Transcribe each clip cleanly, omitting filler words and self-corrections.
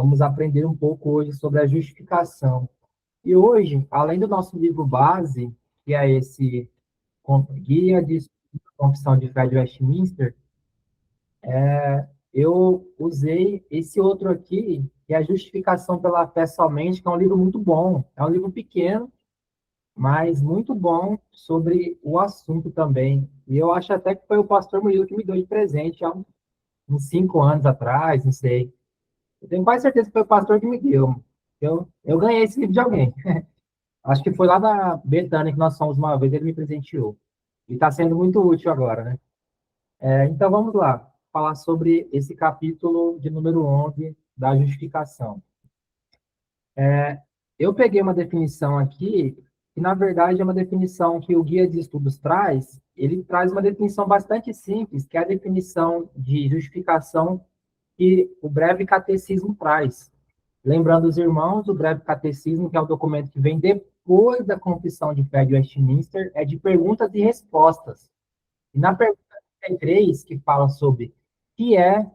Vamos aprender um pouco hoje sobre a justificação. E hoje, além do nosso livro base, que é esse Guia de Confissão de Fé de Westminster, eu usei esse outro aqui, que é a Justificação pela Fé Somente, que é um livro muito bom. É um livro pequeno, mas muito bom sobre o assunto também. E eu acho até que foi o pastor Murilo que me deu de presente há uns 5 anos atrás, não sei. Eu tenho quase certeza que foi o pastor que me deu. Eu ganhei esse livro de alguém. Acho que foi lá na Betânia que nós fomos uma vez, ele me presenteou. E está sendo muito útil agora, né? Então vamos lá, falar sobre esse capítulo de número 11 da justificação. Eu peguei uma definição aqui, que na verdade é uma definição que o Guia de Estudos traz. Ele traz uma definição bastante simples, que é a definição de justificação que o Breve Catecismo traz. Lembrando os irmãos, o Breve Catecismo, que é o documento que vem depois da Confissão de Fé de Westminster, é de perguntas e respostas. E na pergunta 33, que fala sobre o que é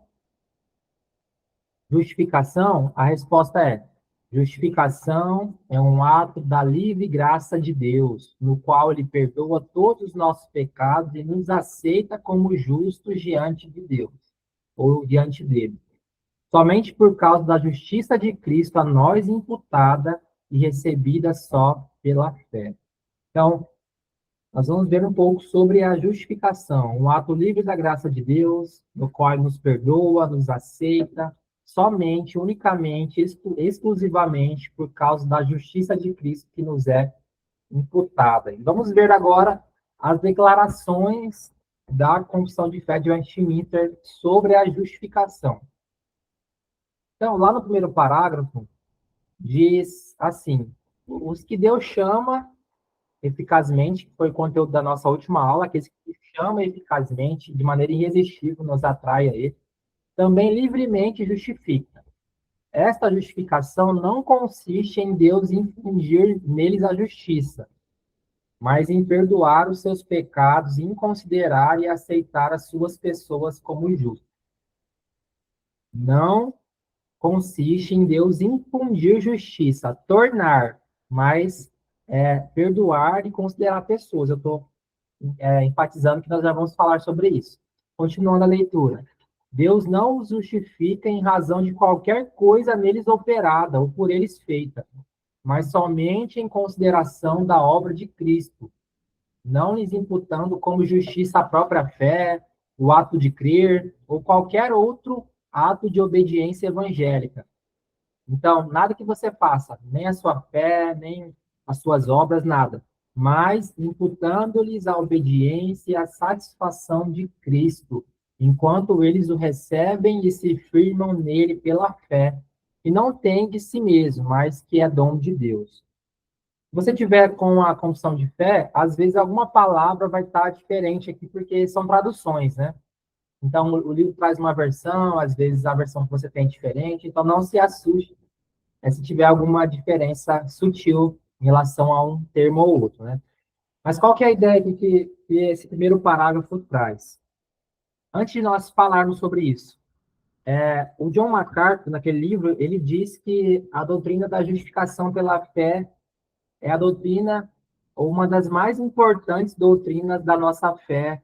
justificação, a resposta é: justificação é um ato da livre graça de Deus, no qual ele perdoa todos os nossos pecados e nos aceita como justos diante de Deus, ou diante dele. Somente por causa da justiça de Cristo a nós imputada e recebida só pela fé. Então, nós vamos ver um pouco sobre a justificação, um ato livre da graça de Deus, no qual ele nos perdoa, nos aceita, somente, unicamente, exclusivamente por causa da justiça de Cristo que nos é imputada. E vamos ver agora as declarações da Confissão de Fé de Westminster sobre a justificação. Então, lá no primeiro parágrafo, diz assim: os que Deus chama eficazmente, que foi o conteúdo da nossa última aula, aqueles que chama eficazmente, de maneira irresistível, nos atrai a ele, também livremente justifica. Esta justificação não consiste em Deus infligir neles a justiça, mas em perdoar os seus pecados e em considerar e aceitar as suas pessoas como justas. Não consiste em Deus infundir justiça, tornar, mas perdoar e considerar pessoas. Eu estou enfatizando que nós já vamos falar sobre isso. Continuando a leitura. Deus não os justifica em razão de qualquer coisa neles operada ou por eles feita, mas somente em consideração da obra de Cristo, não lhes imputando como justiça a própria fé, o ato de crer ou qualquer outro ato de obediência evangélica. Então, nada que você faça, nem a sua fé, nem as suas obras, nada, mas imputando-lhes a obediência e a satisfação de Cristo, enquanto eles o recebem e se firmam nele pela fé, que não tem de si mesmo, mas que é dom de Deus. Se você tiver com a confissão de fé, às vezes alguma palavra vai estar diferente aqui, porque são traduções, né? Então, o livro traz uma versão, às vezes a versão que você tem é diferente, então não se assuste se tiver alguma diferença sutil em relação a um termo ou outro, né? Mas qual que é a ideia que esse primeiro parágrafo traz? Antes de nós falarmos sobre isso, o John MacArthur, naquele livro, ele diz que a doutrina da justificação pela fé é a doutrina, ou uma das mais importantes doutrinas da nossa fé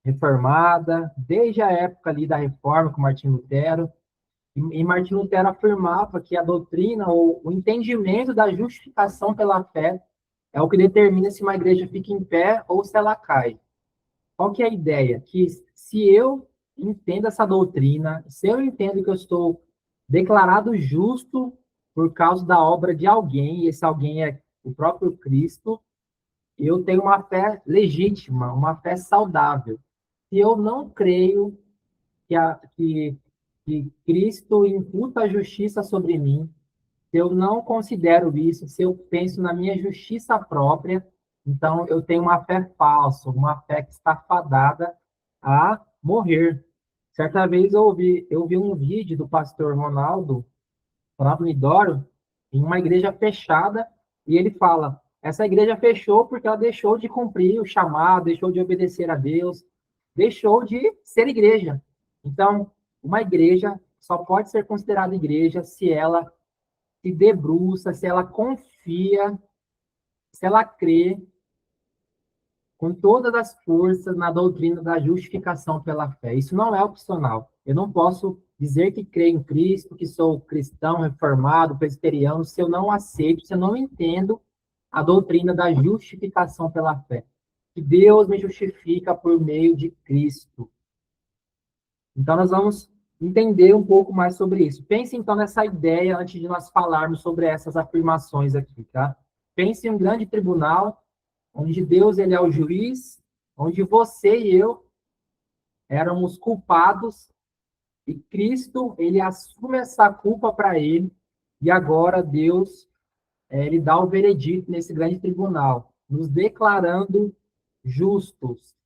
reformada, desde a época ali da Reforma com Martim Lutero. E Martim Lutero afirmava que a doutrina ou o entendimento da justificação pela fé é o que determina se uma igreja fica em pé ou se ela cai. Qual que é a ideia? Que se eu entendo essa doutrina, se eu entendo que eu estou declarado justo por causa da obra de alguém, e esse alguém é o próprio Cristo, eu tenho uma fé legítima, uma fé saudável. Se eu não creio que Cristo imputa a justiça sobre mim, se eu não considero isso, se eu penso na minha justiça própria, então eu tenho uma fé falsa, uma fé que está fadada a morrer. Certa vez eu vi um vídeo do pastor Ronaldo Lidório, em uma igreja fechada, e ele fala: essa igreja fechou porque ela deixou de cumprir o chamado, deixou de obedecer a Deus, deixou de ser igreja. Então, uma igreja só pode ser considerada igreja se ela se debruça, se ela confia, se ela crê com todas as forças na doutrina da justificação pela fé. Isso não é opcional. Eu não posso dizer que creio em Cristo, que sou cristão, reformado, presbiteriano, se eu não aceito, se eu não entendo a doutrina da justificação pela fé. Que Deus me justifica por meio de Cristo. Então, nós vamos entender um pouco mais sobre isso. Pense, então, nessa ideia antes de nós falarmos sobre essas afirmações aqui, tá? Pense em um grande tribunal, onde Deus ele é o juiz, onde você e eu éramos culpados, e Cristo ele assume essa culpa para ele, e agora Deus ele dá o veredito nesse grande tribunal, nos declarando justos.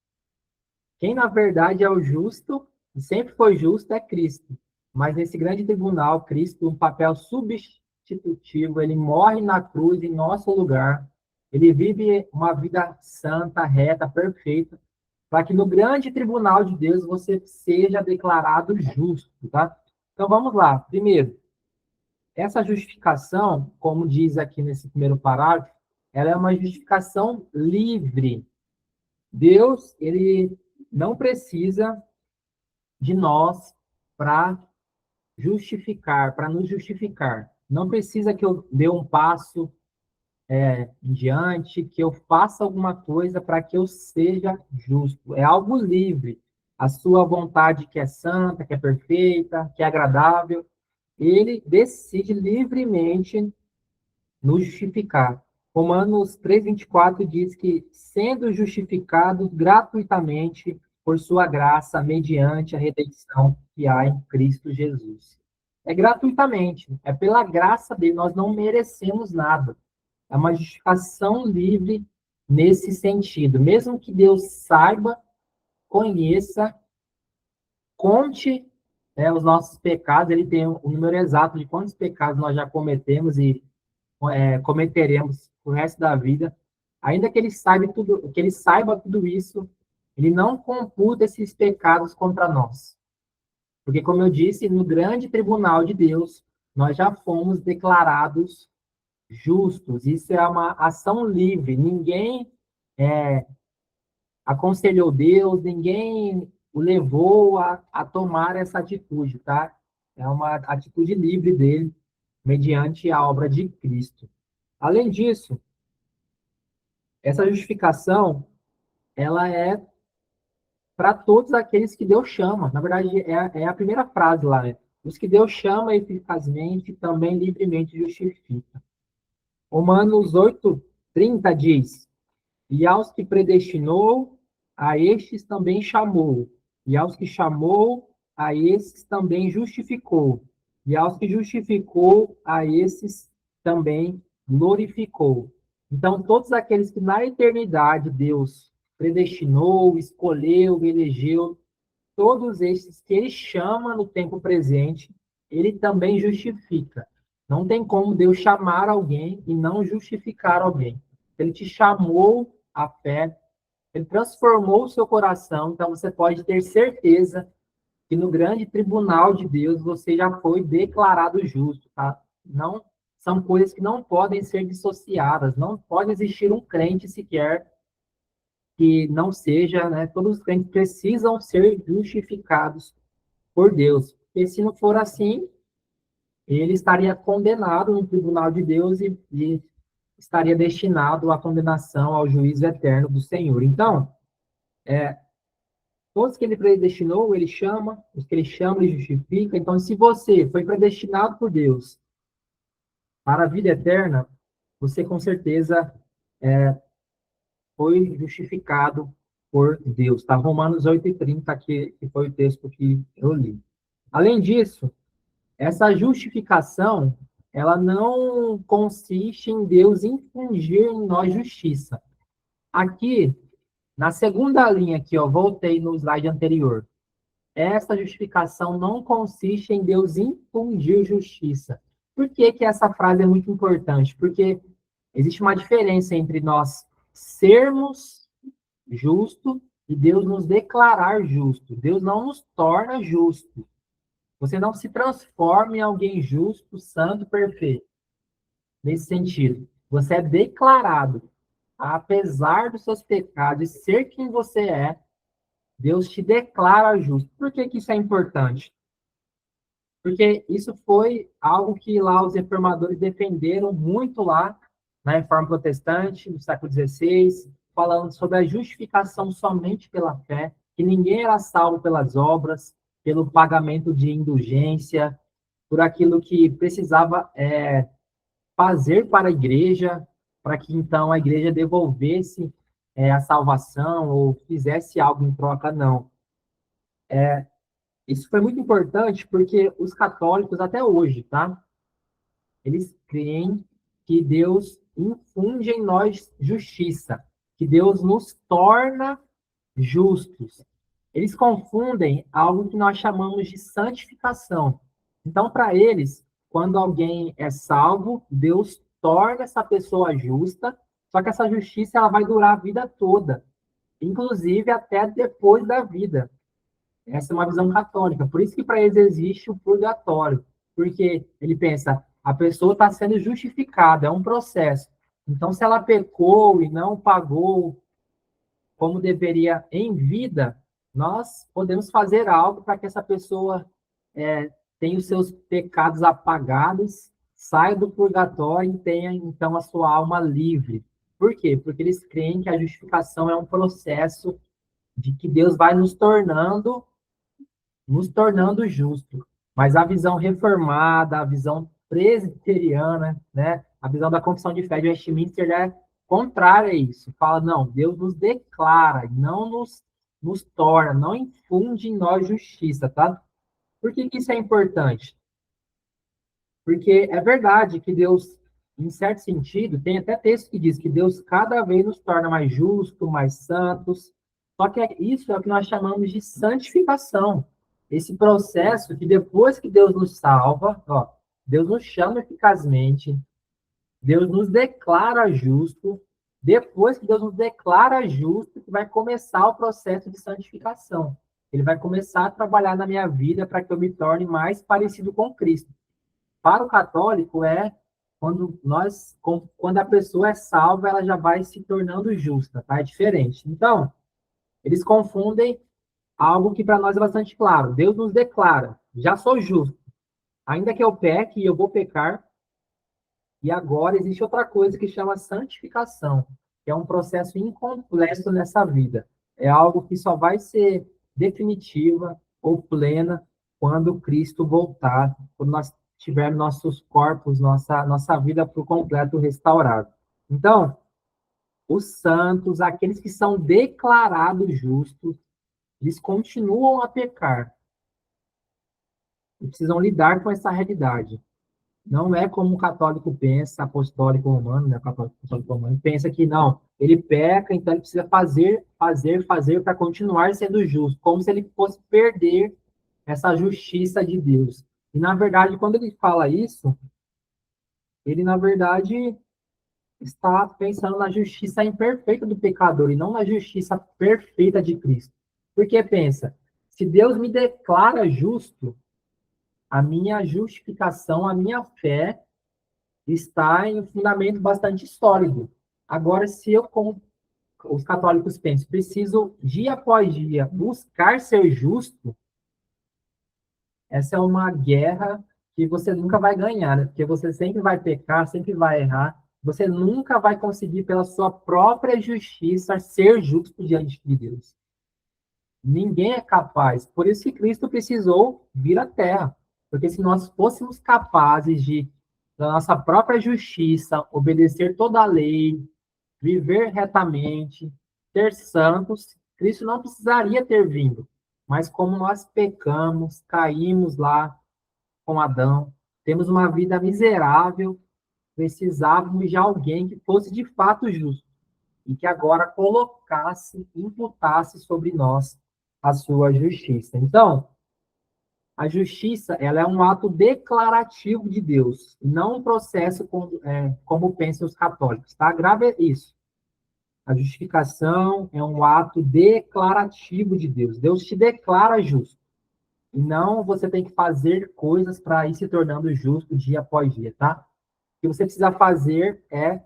Quem, na verdade, é o justo, e sempre foi justo, é Cristo. Mas nesse grande tribunal, Cristo, um papel substitutivo, ele morre na cruz em nosso lugar. Ele vive uma vida santa, reta, perfeita, para que no grande tribunal de Deus você seja declarado justo, tá? Então vamos lá. Primeiro, essa justificação, como diz aqui nesse primeiro parágrafo, ela é uma justificação livre. Deus, ele não precisa de nós para justificar, para nos justificar. Não precisa que eu dê um passo em diante, que eu faça alguma coisa para que eu seja justo. É algo livre. A sua vontade que é santa, que é perfeita, que é agradável, ele decide livremente nos justificar. Romanos 3:24 diz que, sendo justificados gratuitamente por sua graça, mediante a redenção que há em Cristo Jesus. É gratuitamente, é pela graça dele, nós não merecemos nada. É uma justificação livre nesse sentido. Mesmo que Deus saiba, conheça, conte os nossos pecados, ele tem o número exato de quantos pecados nós já cometemos e cometeremos o resto da vida, ainda que ele saiba tudo isso, ele não computa esses pecados contra nós. Porque, como eu disse, no grande tribunal de Deus, nós já fomos declarados justos. Isso é uma ação livre. Ninguém aconselhou Deus, ninguém o levou a tomar essa atitude, tá? É uma atitude livre dele, mediante a obra de Cristo. Além disso, essa justificação, ela é para todos aqueles que Deus chama. Na verdade, é a primeira frase lá, né? Os que Deus chama eficazmente, também livremente justifica. Romanos 8:30 diz: e aos que predestinou, a estes também chamou. E aos que chamou, a esses também justificou. E aos que justificou, a esses também glorificou. Então, todos aqueles que na eternidade Deus predestinou, escolheu, elegeu, todos esses que ele chama no tempo presente, ele também justifica. Não tem como Deus chamar alguém e não justificar alguém. Ele te chamou à fé, ele transformou o seu coração, então você pode ter certeza que no grande tribunal de Deus você já foi declarado justo, tá? Não são coisas que não podem ser dissociadas, não pode existir um crente sequer que não seja, né? Todos os crentes precisam ser justificados por Deus. Porque se não for assim, ele estaria condenado no tribunal de Deus e estaria destinado à condenação ao juízo eterno do Senhor. Então, todos que ele predestinou, ele chama, os que ele chama, ele justifica. Então, se você foi predestinado por Deus para a vida eterna, você com certeza foi justificado por Deus. Tá? Romanos 8:30, que foi o texto que eu li. Além disso, essa justificação, ela não consiste em Deus infundir em nós justiça. Aqui, na segunda linha aqui, ó, voltei no slide anterior. Essa justificação não consiste em Deus infundir justiça. Por que que essa frase é muito importante? Porque existe uma diferença entre nós sermos justos e Deus nos declarar justo. Deus não nos torna justos. Você não se transforma em alguém justo, santo, perfeito. Nesse sentido, você é declarado, apesar dos seus pecados e ser quem você é, Deus te declara justo. Por que que isso é importante? Porque isso foi algo que lá os reformadores defenderam muito lá na Reforma Protestante, no século XVI, falando sobre a justificação somente pela fé, que ninguém era salvo pelas obras, pelo pagamento de indulgência, por aquilo que precisava fazer para a igreja, para que então a igreja devolvesse a salvação ou fizesse algo em troca, não. Isso foi muito importante porque os católicos, até hoje, tá? Eles creem que Deus infunde em nós justiça, que Deus nos torna justos. Eles confundem algo que nós chamamos de santificação. Então, para eles, quando alguém é salvo, Deus torna essa pessoa justa, só que essa justiça ela vai durar a vida toda, inclusive até depois da vida. Essa é uma visão católica. Por isso que para eles existe o purgatório. Porque ele pensa, a pessoa está sendo justificada, é um processo. Então, se ela pecou e não pagou como deveria em vida, nós podemos fazer algo para que essa pessoa tenha os seus pecados apagados, saia do purgatório e tenha, então, a sua alma livre. Por quê? Porque eles creem que a justificação é um processo de que Deus vai nos tornando justo. Mas a visão reformada, a visão presbiteriana, né, a visão da confissão de fé de Westminster é contrária a isso. Fala, não, Deus nos declara, não nos torna, não infunde em nós justiça, tá? Por que que isso é importante? Porque é verdade que Deus, em certo sentido, tem até texto que diz que Deus cada vez nos torna mais justos, mais santos. Só que isso é o que nós chamamos de santificação. Esse processo que depois que Deus nos salva, ó, Deus nos chama eficazmente, Deus nos declara justo, depois que Deus nos declara justo, que vai começar o processo de santificação. Ele vai começar a trabalhar na minha vida para que eu me torne mais parecido com Cristo. Para o católico quando a pessoa é salva, ela já vai se tornando justa, tá? É diferente. Então, eles confundem algo que para nós é bastante claro. Deus nos declara: já sou justo, ainda que eu peque e eu vou pecar. E agora existe outra coisa que chama santificação, que é um processo incompleto nessa vida. É algo que só vai ser definitiva ou plena quando Cristo voltar, quando nós tivermos nossos corpos, nossa vida por completo restaurada. Então, os santos, aqueles que são declarados justos, eles continuam a pecar e precisam lidar com essa realidade. Não é como o católico pensa, apostólico romano, né? O católico apostólico romano pensa que não, ele peca, então ele precisa fazer para continuar sendo justo, como se ele fosse perder essa justiça de Deus. E na verdade, quando ele fala isso, ele na verdade está pensando na justiça imperfeita do pecador e não na justiça perfeita de Cristo. Porque pensa, se Deus me declara justo, a minha justificação, a minha fé está em um fundamento bastante sólido. Agora, se eu, como os católicos pensam, preciso, dia após dia, buscar ser justo, essa é uma guerra que você nunca vai ganhar, né? Porque você sempre vai pecar, sempre vai errar, você nunca vai conseguir, pela sua própria justiça, ser justo diante de Deus. Ninguém é capaz. Por isso que Cristo precisou vir à Terra. Porque se nós fôssemos capazes de, da nossa própria justiça, obedecer toda a lei, viver retamente, ser santos, Cristo não precisaria ter vindo. Mas como nós pecamos, caímos lá com Adão, temos uma vida miserável, precisávamos de alguém que fosse de fato justo e que agora colocasse, imputasse sobre nós a sua justiça. Então, a justiça, ela é um ato declarativo de Deus, não um processo como pensam os católicos, tá? Grave isso. A justificação é um ato declarativo de Deus. Deus te declara justo. E não você tem que fazer coisas para ir se tornando justo dia após dia, tá? O que você precisa fazer é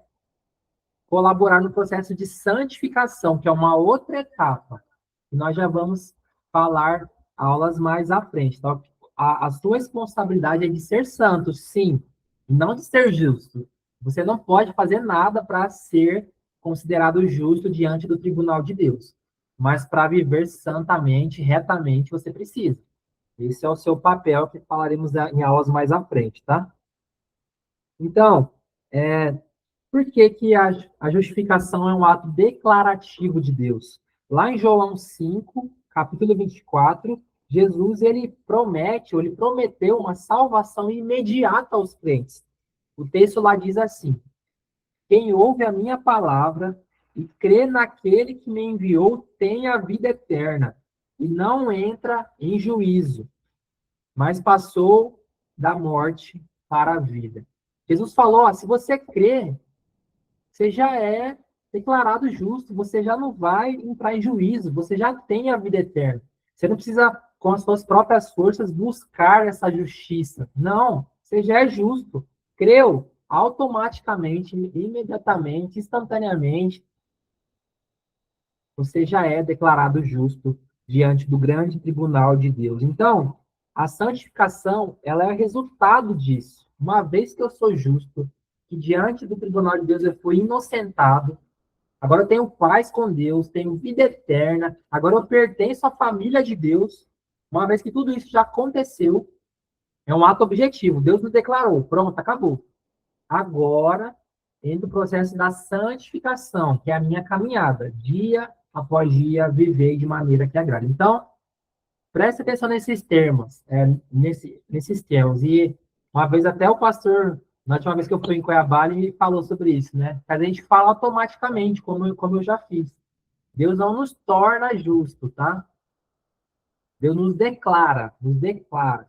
colaborar no processo de santificação, que é uma outra etapa. E nós já vamos falar aulas mais à frente. Tá? A sua responsabilidade é de ser santo, sim, não de ser justo. Você não pode fazer nada para ser considerado justo diante do tribunal de Deus. Mas para viver santamente, retamente, você precisa. Esse é o seu papel, que falaremos em aulas mais à frente, tá? Então, por que que a justificação é um ato declarativo de Deus? Lá em João 5, capítulo 24, Jesus ele promete, ou ele prometeu uma salvação imediata aos crentes. O texto lá diz assim: quem ouve a minha palavra e crê naquele que me enviou tem a vida eterna e não entra em juízo, mas passou da morte para a vida. Jesus falou: ó, se você crê, você já é declarado justo, você já não vai entrar em juízo, você já tem a vida eterna. Você não precisa, com as suas próprias forças, buscar essa justiça. Não, você já é justo. Creu, automaticamente, imediatamente, instantaneamente, você já é declarado justo diante do grande tribunal de Deus. Então, a santificação, ela é resultado disso. Uma vez que eu sou justo, que diante do tribunal de Deus eu fui inocentado, agora eu tenho paz com Deus, tenho vida eterna, agora eu pertenço à família de Deus. Uma vez que tudo isso já aconteceu, é um ato objetivo. Deus nos declarou, pronto, acabou. Agora, entra o processo da santificação, que é a minha caminhada, dia após dia, viver de maneira que agrada. Então, preste atenção nesses termos, nesses termos. E uma vez até o pastor, na última vez que eu fui em Cuiabá, ele falou sobre isso, né? A gente fala automaticamente, como eu já fiz. Deus não nos torna justo, tá? Deus nos declara, nos declara.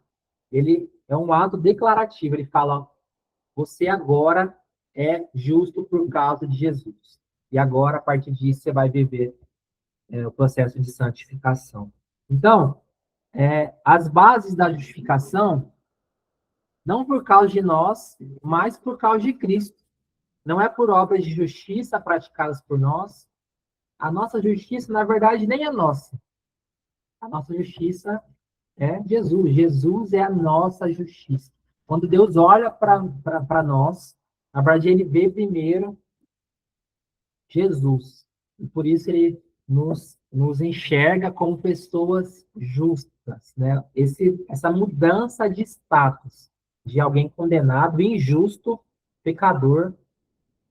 Ele é um ato declarativo, ele fala: você agora é justo por causa de Jesus. E agora, a partir disso, você vai viver o processo de santificação. Então, as bases da justificação, não por causa de nós, mas por causa de Cristo. Não é por obras de justiça praticadas por nós. A nossa justiça, na verdade, nem é nossa. A nossa justiça é Jesus. Jesus é a nossa justiça. Quando Deus olha para nós, na verdade, ele vê primeiro Jesus. E por isso ele nos enxerga como pessoas justas, né? Essa mudança de status de alguém condenado, injusto, pecador,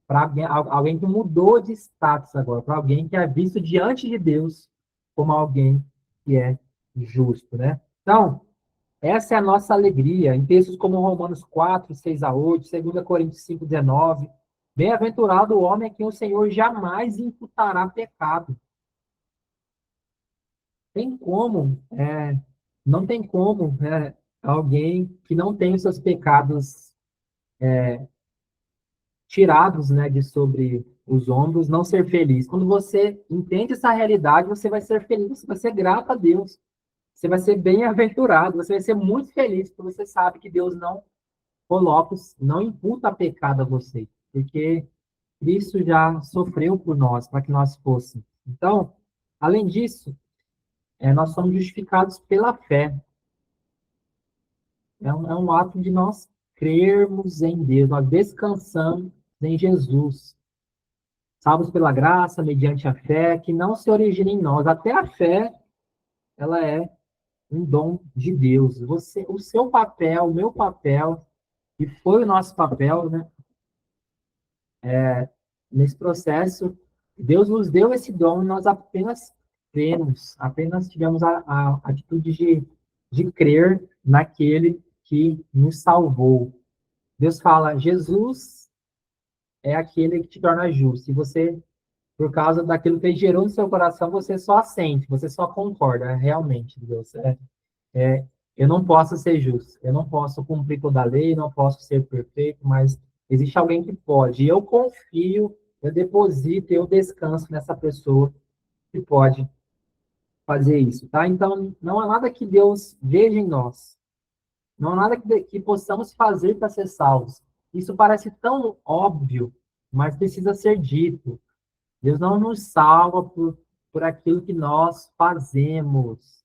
para alguém que mudou de status agora, para alguém que é visto diante de Deus como alguém que é justo, né? Então, essa é a nossa alegria. Em textos como Romanos 4, 6 a 8, 2 Coríntios 5, 19, bem-aventurado o homem a quem o Senhor jamais imputará pecado. Tem como, não tem como alguém que não tem os seus pecados tirados, né, de sobre os ombros, não ser feliz. Quando você entende essa realidade, você vai ser feliz, você vai ser grato a Deus. Você vai ser bem-aventurado, você vai ser muito feliz, porque você sabe que Deus não imputa pecado a você, porque Cristo já sofreu por nós, para que nós fôssemos. Então, além disso, nós somos justificados pela fé. É um ato de nós crermos em Deus, nós descansamos em Jesus. Salvos pela graça, mediante a fé, que não se origina em nós. Até a fé, ela é um dom de Deus. O seu papel, o meu papel, e foi o nosso papel, né? Nesse processo, Deus nos deu esse dom e nós apenas cremos, apenas tivemos a atitude de crer naquele que nos salvou. Deus fala: Jesus é aquele que te torna justo. E você, por causa daquilo que ele gerou no seu coração, você só assente, você só concorda, realmente, Deus. Eu não posso ser justo, eu não posso cumprir toda a lei, não posso ser perfeito, mas existe alguém que pode. E eu confio, eu deposito, eu descanso nessa pessoa que pode fazer isso, tá? Então, não há nada que Deus veja em nós. Não há nada que possamos fazer para ser salvos. Isso parece tão óbvio, mas precisa ser dito. Deus não nos salva por aquilo que nós fazemos.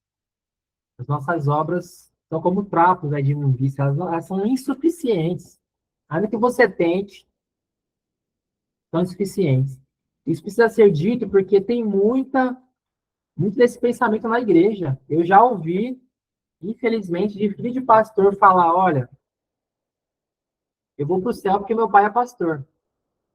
As nossas obras são como trapos, né, de imundícia, elas são insuficientes. Ainda que você tente, são insuficientes. Isso precisa ser dito porque tem muito desse pensamento na igreja. Eu já ouvi, infelizmente, de filho de pastor falar: olha, eu vou para o céu porque meu pai é pastor.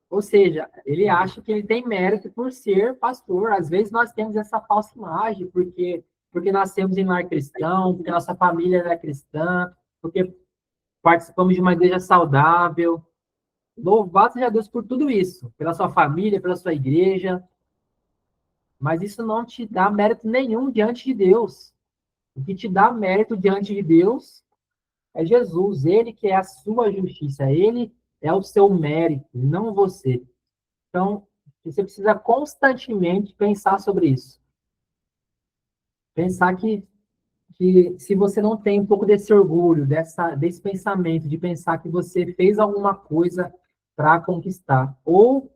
Ou seja, ele acha que ele tem mérito por ser pastor. Às vezes nós temos essa falsa imagem, porque nascemos em lar cristão, porque nossa família é cristã, porque participamos de uma igreja saudável. Louvado seja Deus por tudo isso, pela sua família, pela sua igreja, mas isso não te dá mérito nenhum diante de Deus. O que te dá mérito diante de Deus é Jesus, ele que é a sua justiça, ele é o seu mérito, não você. Então, você precisa constantemente pensar sobre isso. Pensar que se você não tem um pouco desse orgulho, desse pensamento de pensar que você fez alguma coisa para conquistar, ou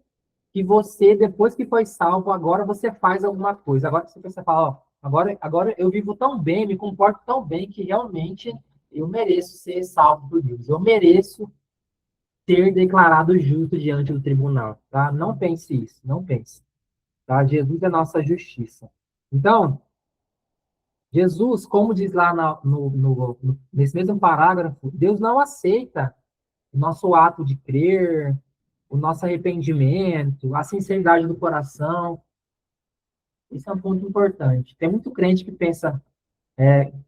que você, depois que foi salvo, agora você faz alguma coisa. Agora você pensa, fala, ó, agora eu vivo tão bem, me comporto tão bem que realmente eu mereço ser salvo por Deus. Eu mereço ser declarado justo diante do tribunal, tá? Não pense isso, não pense, tá? Jesus é nossa justiça. Então, Jesus, como diz lá nesse mesmo parágrafo, Deus não aceita o nosso ato de crer, o nosso arrependimento, a sinceridade do coração. Isso é um ponto importante. Tem muito crente que pensa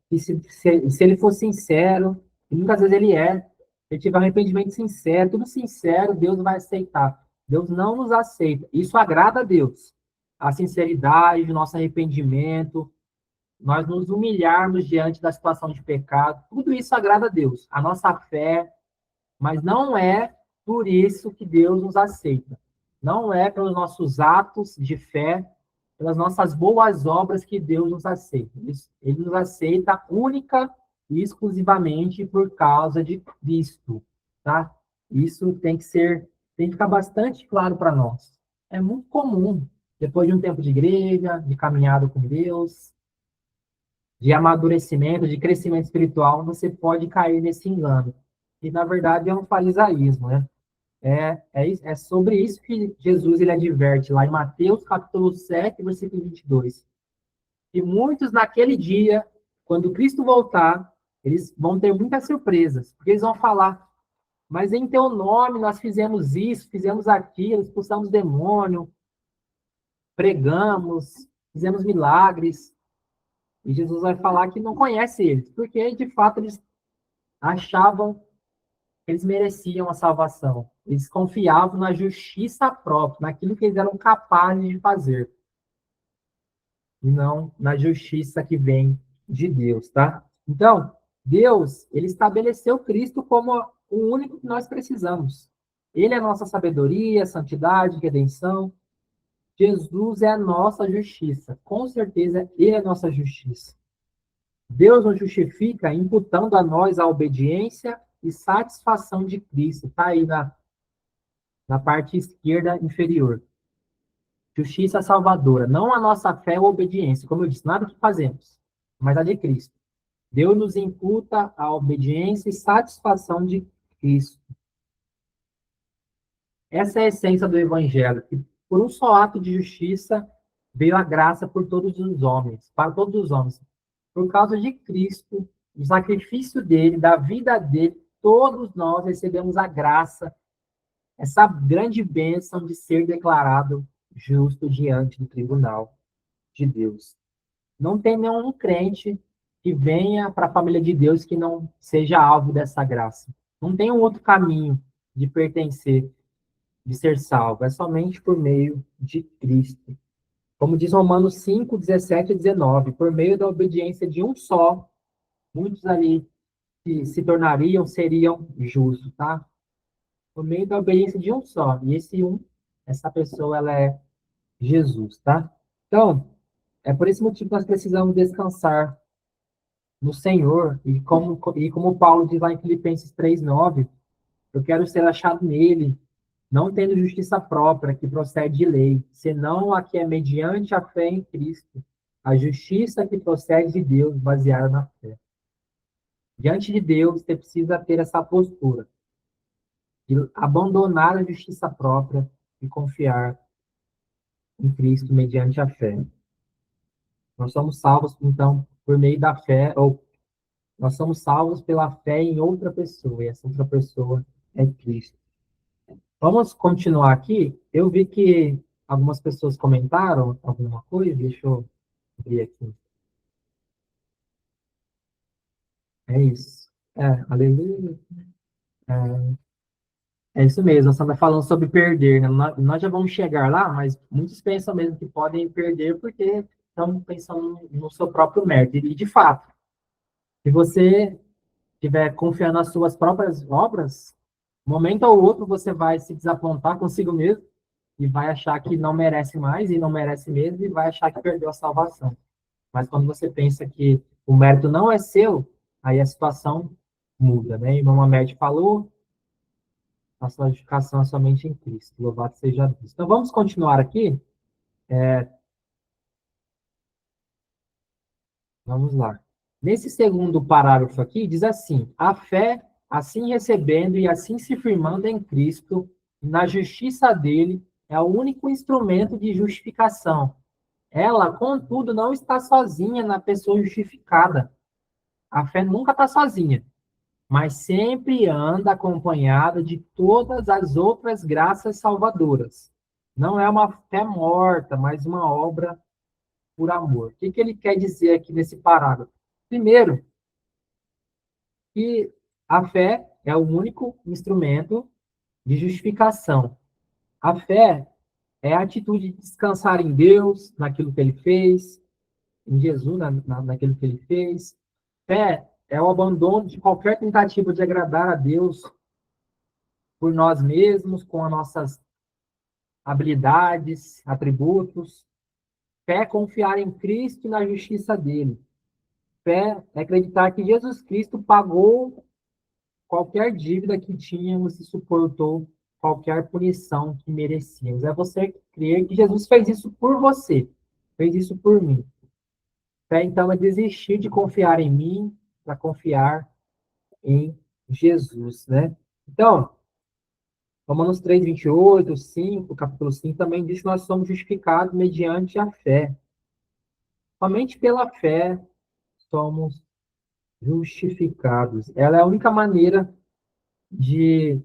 que se ele for sincero, e muitas vezes ele é, se ele tiver arrependimento sincero, tudo sincero, Deus vai aceitar. Deus não nos aceita. Isso agrada a Deus. A sinceridade, o nosso arrependimento, nós nos humilharmos diante da situação de pecado, tudo isso agrada a Deus. A nossa fé, mas não é por isso que Deus nos aceita. Não é pelos nossos atos de fé, pelas nossas boas obras que Deus nos aceita. Ele nos aceita única e exclusivamente por causa de Cristo, tá? Isso tem que ficar bastante claro para nós. É muito comum, depois de um tempo de igreja, de caminhada com Deus, de amadurecimento, de crescimento espiritual, você pode cair nesse engano. E, na verdade, é um farisaísmo, né? É sobre isso que Jesus ele adverte lá em Mateus, capítulo 7, versículo 22. E muitos naquele dia, quando Cristo voltar, eles vão ter muitas surpresas, porque eles vão falar, mas em teu nome nós fizemos isso, fizemos aquilo, expulsamos demônio, pregamos, fizemos milagres. E Jesus vai falar que não conhece eles, porque de fato eles achavam que eles mereciam a salvação. Eles confiavam na justiça própria, naquilo que eles eram capazes de fazer, e não na justiça que vem de Deus, tá? Então, Deus, ele estabeleceu Cristo como o único que nós precisamos. Ele é a nossa sabedoria, santidade, redenção. Jesus é a nossa justiça. Com certeza, ele é a nossa justiça. Deus nos justifica imputando a nós a obediência e satisfação de Cristo. Está aí na parte esquerda inferior. Justiça salvadora. Não a nossa fé ou obediência, como eu disse, nada que fazemos, mas a de Cristo. Deus nos imputa a obediência e satisfação de Cristo. Essa é a essência do Evangelho, que por um só ato de justiça veio a graça por todos os homens, para todos os homens. Por causa de Cristo, o sacrifício dele, da vida dele, todos nós recebemos a graça, essa grande bênção de ser declarado justo diante do tribunal de Deus. Não tem nenhum crente que venha para a família de Deus que não seja alvo dessa graça. Não tem um outro caminho de pertencer, de ser salvo. É somente por meio de Cristo. Como diz Romanos 5, 17 e 19, por meio da obediência de um só, muitos ali que se tornariam, seriam justos, tá? Por meio da obediência de um só. E essa pessoa, ela é Jesus, tá? Então, É por esse motivo que nós precisamos descansar no Senhor, e como Paulo diz lá em Filipenses 3:9, eu quero ser achado nele, não tendo justiça própria, que procede de lei, senão a que é mediante a fé em Cristo, a justiça que procede de Deus, baseada na fé. Diante de Deus, você precisa ter essa postura de abandonar a justiça própria e confiar em Cristo mediante a fé. Nós somos salvos, então, por meio da fé, ou nós somos salvos pela fé em outra pessoa, e essa outra pessoa é Cristo. Vamos continuar aqui. Eu vi que algumas pessoas comentaram alguma coisa, deixa eu ver aqui. É isso. Aleluia. É isso mesmo, você está falando sobre perder, né? Nós já vamos chegar lá, mas muitos pensam mesmo que podem perder porque estão pensando no seu próprio mérito. E, de fato, se você estiver confiando nas suas próprias obras, um momento ou outro você vai se desapontar consigo mesmo e vai achar que não merece mais e não merece mesmo e vai achar que perdeu a salvação. Mas quando você pensa que o mérito não é seu, aí a situação muda, né? Irmão Amédio falou, a santificação é somente em Cristo. Louvado seja Deus. Então vamos continuar aqui. Vamos lá. Nesse segundo parágrafo aqui, diz assim: a fé, assim recebendo e assim se firmando em Cristo, na justiça dele, é o único instrumento de justificação. Ela, contudo, não está sozinha na pessoa justificada. A fé nunca está sozinha, mas sempre anda acompanhada de todas as outras graças salvadoras. Não é uma fé morta, mas uma obra por amor. O que que ele quer dizer aqui nesse parágrafo? Primeiro, que a fé é o único instrumento de justificação. A fé é a atitude de descansar em Deus, naquilo que ele fez, em Jesus, naquilo que ele fez. Fé é o abandono de qualquer tentativa de agradar a Deus por nós mesmos, com as nossas habilidades, atributos. Fé é confiar em Cristo e na justiça dele. Fé é acreditar que Jesus Cristo pagou qualquer dívida que tínhamos e suportou qualquer punição que merecíamos. É você crer que Jesus fez isso por você, fez isso por mim. Fé, então, é desistir de confiar em mim para confiar em Jesus, né? Então, Romanos 3:28, 5, capítulo 5, também diz que nós somos justificados mediante a fé. Somente pela fé somos justificados. Ela é a única maneira de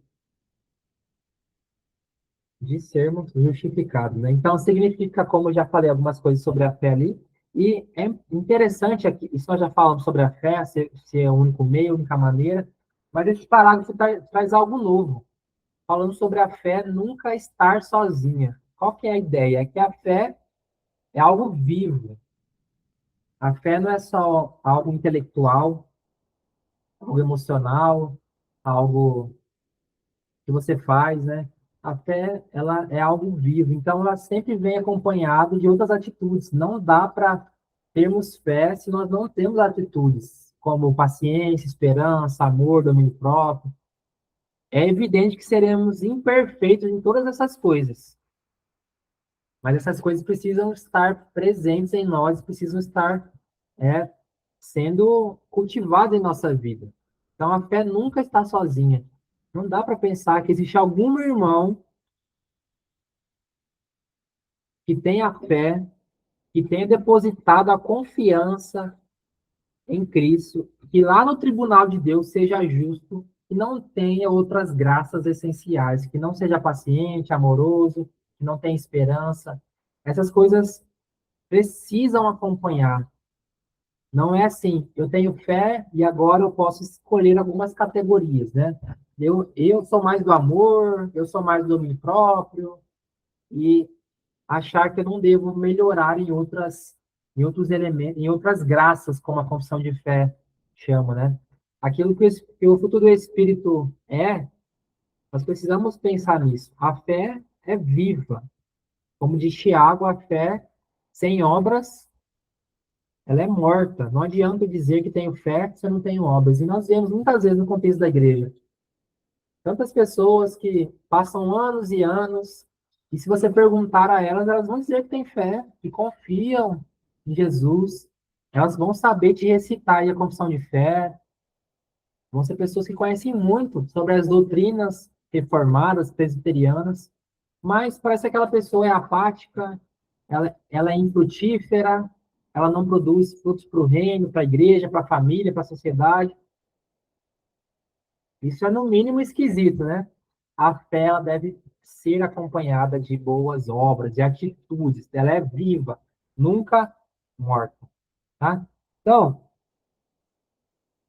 sermos justificados, né? Então, significa, como eu já falei algumas coisas sobre a fé ali, e é interessante aqui, isso nós já falamos sobre a fé, se é o único meio, a única maneira, mas esse parágrafo traz algo novo, falando sobre a fé nunca estar sozinha. Qual que é a ideia? É que a fé é algo vivo. A fé não é só algo intelectual, algo emocional, algo que você faz, né? A fé, ela é algo vivo, então ela sempre vem acompanhada de outras atitudes. Não dá para termos fé se nós não temos atitudes, como paciência, esperança, amor, domínio próprio. É evidente que seremos imperfeitos em todas essas coisas, mas essas coisas precisam estar presentes em nós, precisam estar é, sendo cultivadas em nossa vida. Então a fé nunca está sozinha. Não dá para pensar que existe algum irmão que tenha fé, que tenha depositado a confiança em Cristo, que lá no tribunal de Deus seja justo, que não tenha outras graças essenciais, que não seja paciente, amoroso, que não tenha esperança. Essas coisas precisam acompanhar. Não é assim, eu tenho fé e agora eu posso escolher algumas categorias, né? Eu sou mais do amor, eu sou mais do domínio próprio, e achar que eu não devo melhorar em outros elementos, em outras graças, como a confissão de fé chama, né? Aquilo que o fruto do Espírito nós precisamos pensar nisso. A fé é viva. Como diz Tiago, a fé sem obras ela é morta. Não adianta dizer que tenho fé se eu não tenho obras. E nós vemos muitas vezes no contexto da igreja. Tantas pessoas que passam anos e anos, e se você perguntar a elas, elas vão dizer que têm fé, que confiam em Jesus. Elas vão saber te recitar aí a confissão de fé. Vão ser pessoas que conhecem muito sobre as doutrinas reformadas, presbiterianas, mas parece que aquela pessoa é apática, ela é infrutífera, ela não produz frutos para o reino, para a igreja, para a família, para a sociedade. Isso é, no mínimo, esquisito, né? A fé ela deve ser acompanhada de boas obras, de atitudes. Ela é viva, nunca morta, tá? Então,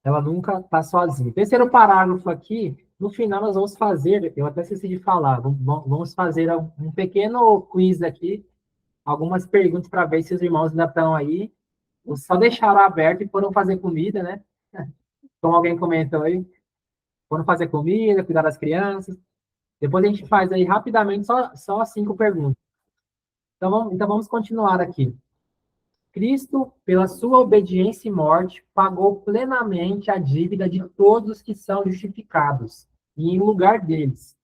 ela nunca está sozinha. Terceiro parágrafo aqui, no final nós vamos fazer, eu até esqueci de falar, vamos fazer um pequeno quiz aqui, algumas perguntas para ver se os irmãos ainda estão aí, ou só deixaram aberto e foram fazer comida, né? Como alguém comentou aí, foram fazer comida, cuidar das crianças. Depois a gente faz aí rapidamente só 5 perguntas. Então vamos continuar aqui. Cristo, pela sua obediência e morte, pagou plenamente a dívida de todos os que são justificados, e em lugar deles.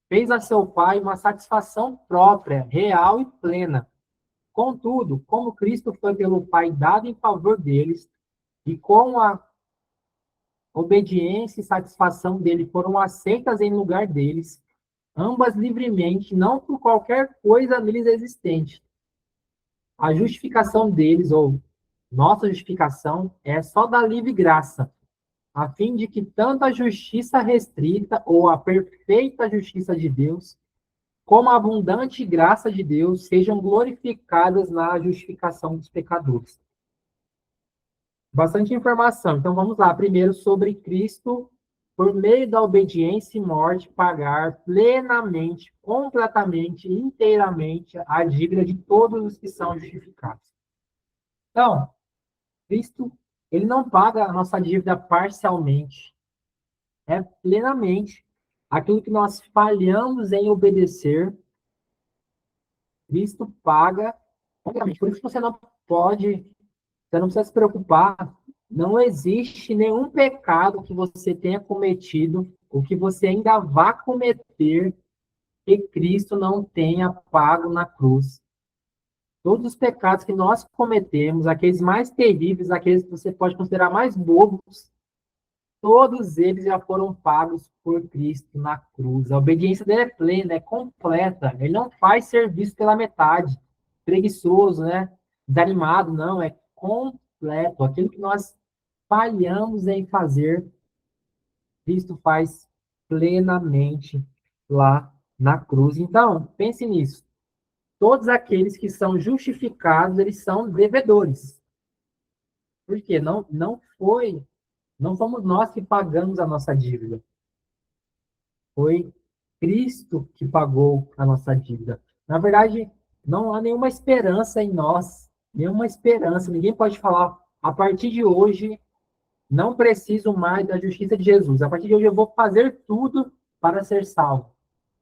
Fez a seu Pai uma satisfação própria, real e plena. Contudo, como Cristo foi pelo Pai dado em favor deles, e com a obediência e satisfação dele foram aceitas em lugar deles, ambas livremente, não por qualquer coisa neles existente. A justificação deles, ou nossa justificação, é só da livre graça, a fim de que tanto a justiça restrita, ou a perfeita justiça de Deus, como a abundante graça de Deus sejam glorificadas na justificação dos pecadores. Bastante informação. Então vamos lá. Primeiro sobre Cristo, por meio da obediência e morte, pagar plenamente, completamente, inteiramente a dívida de todos os que são justificados. Então, Cristo, ele não paga a nossa dívida parcialmente, é plenamente. Aquilo que nós falhamos em obedecer, Cristo paga completamente. Por isso que você não precisa se preocupar. Não existe nenhum pecado que você tenha cometido, ou que você ainda vá cometer, que Cristo não tenha pago na cruz. Todos os pecados que nós cometemos, aqueles mais terríveis, aqueles que você pode considerar mais bobos, todos eles já foram pagos por Cristo na cruz. A obediência dele é plena, é completa. Ele não faz serviço pela metade, preguiçoso, né? Desanimado, não. É completo. Aquilo que nós falhamos em fazer, Cristo faz plenamente lá na cruz. Então, pense nisso. Todos aqueles que são justificados, eles são devedores. Por quê? Não fomos nós que pagamos a nossa dívida. Foi Cristo que pagou a nossa dívida. Na verdade, não há nenhuma esperança em nós, nenhuma esperança. Ninguém pode falar, a partir de hoje, não preciso mais da justiça de Jesus. A partir de hoje, eu vou fazer tudo para ser salvo.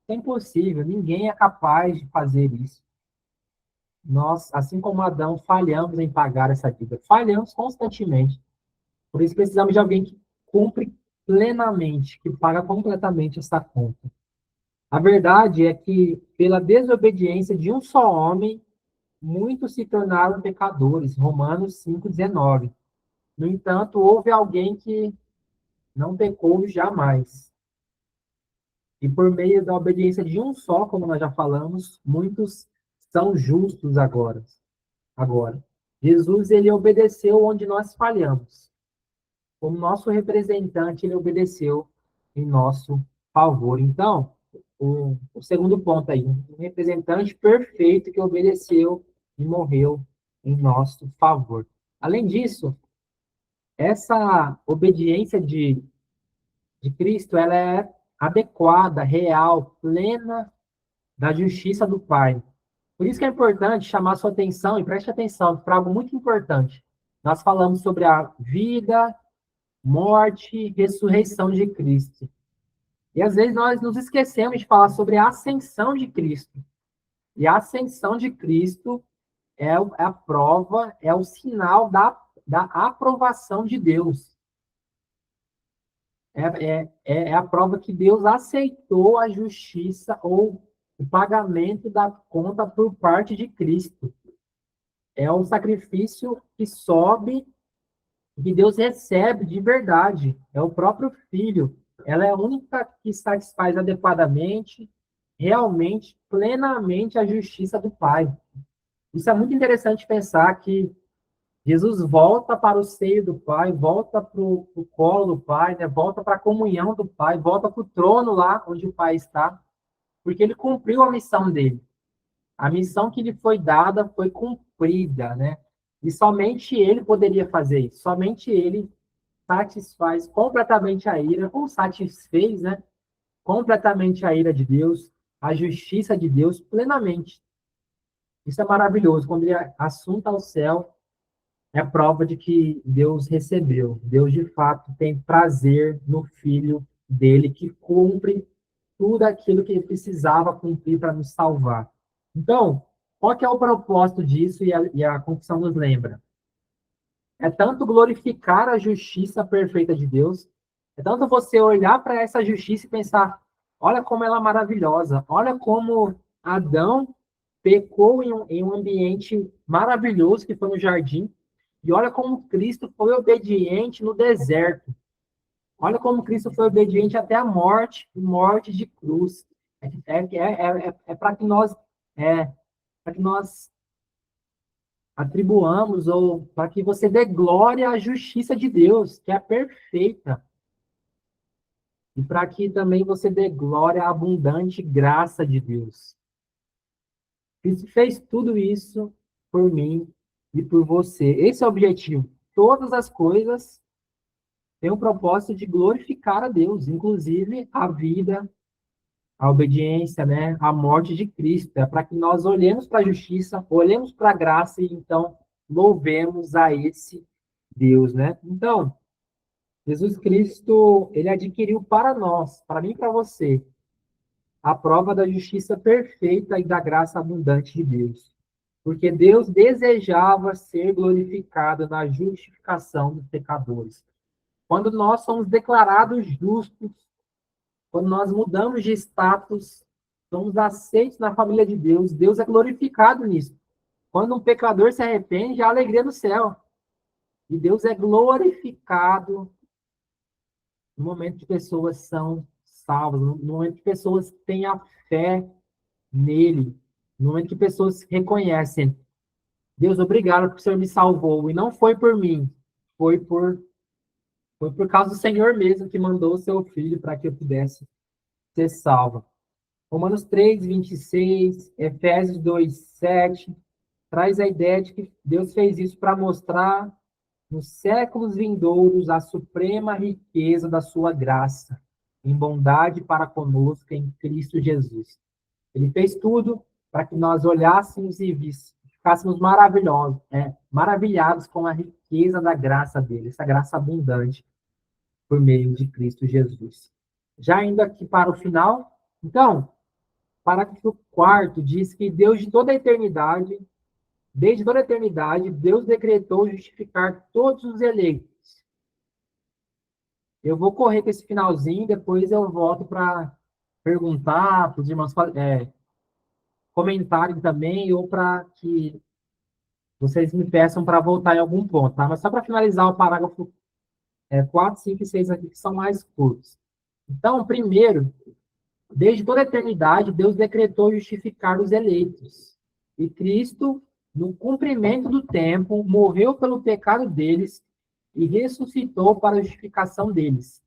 É impossível, ninguém é capaz de fazer isso. Nós, assim como Adão, falhamos em pagar essa dívida. Falhamos constantemente. Por isso precisamos de alguém que cumpre plenamente, que paga completamente essa conta. A verdade é que, pela desobediência de um só homem, muitos se tornaram pecadores. Romanos 5,19. No entanto, houve alguém que não pecou jamais. E por meio da obediência de um só, como nós já falamos, muitos são justos agora. Jesus, ele obedeceu onde nós falhamos. Como nosso representante, ele obedeceu em nosso favor. Então, o segundo ponto aí, um representante perfeito que obedeceu e morreu em nosso favor. Além disso, essa obediência de Cristo, ela é adequada, real, plena da justiça do Pai. Por isso que é importante chamar sua atenção, e preste atenção, para algo muito importante. Nós falamos sobre a vida, morte e ressurreição de Cristo. E às vezes nós nos esquecemos de falar sobre a ascensão de Cristo. E a ascensão de Cristo é a prova, é o sinal da aprovação de Deus. É a prova que Deus aceitou a justiça ou o pagamento da conta por parte de Cristo. É o sacrifício que sobe, que Deus recebe de verdade. É o próprio Filho. Ela é a única que satisfaz adequadamente, realmente, plenamente a justiça do Pai. Isso é muito interessante pensar que Jesus volta para o seio do Pai, volta para o colo do Pai, né? Volta para a comunhão do Pai, volta para o trono lá onde o Pai está, porque ele cumpriu a missão dele. A missão que lhe foi dada foi cumprida, né? E somente ele poderia fazer isso. Somente ele satisfaz completamente a ira, ou satisfez, né? Completamente a ira de Deus, a justiça de Deus plenamente. Isso é maravilhoso. Quando ele assunta ao céu, é prova de que Deus recebeu. Deus, de fato, tem prazer no Filho dele, que cumpre tudo aquilo que ele precisava cumprir para nos salvar. Então, qual que é o propósito disso e a confissão nos lembra? É tanto glorificar a justiça perfeita de Deus, é tanto você olhar para essa justiça e pensar, olha como ela é maravilhosa, olha como Adão pecou em um ambiente maravilhoso que foi no jardim, e olha como Cristo foi obediente no deserto. Olha como Cristo foi obediente até a morte, morte de cruz. É para que nós atribuamos, ou para que você dê glória à justiça de Deus, que é perfeita. E para que também você dê glória à abundante graça de Deus. Cristo fez tudo isso por mim e por você. Esse é o objetivo. Todas as coisas têm o propósito de glorificar a Deus, inclusive a vida, a obediência, né? A morte de Cristo. É para que nós olhemos para a justiça, olhemos para a graça e então louvemos a esse Deus, né? Então, Jesus Cristo, ele adquiriu para nós, para mim e para você, a prova da justiça perfeita e da graça abundante de Deus. Porque Deus desejava ser glorificado na justificação dos pecadores. Quando nós somos declarados justos, quando nós mudamos de status, somos aceitos na família de Deus, Deus é glorificado nisso. Quando um pecador se arrepende, há alegria no céu. E Deus é glorificado no momento que pessoas são salvas, no momento que pessoas têm a fé nele, no momento que pessoas reconhecem, Deus, obrigado porque o Senhor me salvou, e não foi por mim, foi por causa do Senhor mesmo que mandou o seu filho para que eu pudesse ser salvo. Romanos 3:26, Efésios 2:7, traz a ideia de que Deus fez isso para mostrar nos séculos vindouros a suprema riqueza da sua graça, em bondade para conosco em Cristo Jesus. Ele fez tudo para que nós olhássemos e ficássemos maravilhosos, maravilhados com a riqueza da graça dele, essa graça abundante por meio de Cristo Jesus. Já indo aqui para o final, então, parágrafo 4 diz que Deus de toda a eternidade, desde toda a eternidade, Deus decretou justificar todos os eleitos. Eu vou correr com esse finalzinho, depois eu volto para perguntar para os irmãos comentarem também, ou para que vocês me peçam para voltar em algum ponto, tá? Mas só para finalizar o parágrafo 4, 5 e 6 aqui, que são mais curtos. Então, primeiro, desde toda a eternidade, Deus decretou justificar os eleitos. E Cristo, no cumprimento do tempo, morreu pelo pecado deles e ressuscitou para a justificação deles.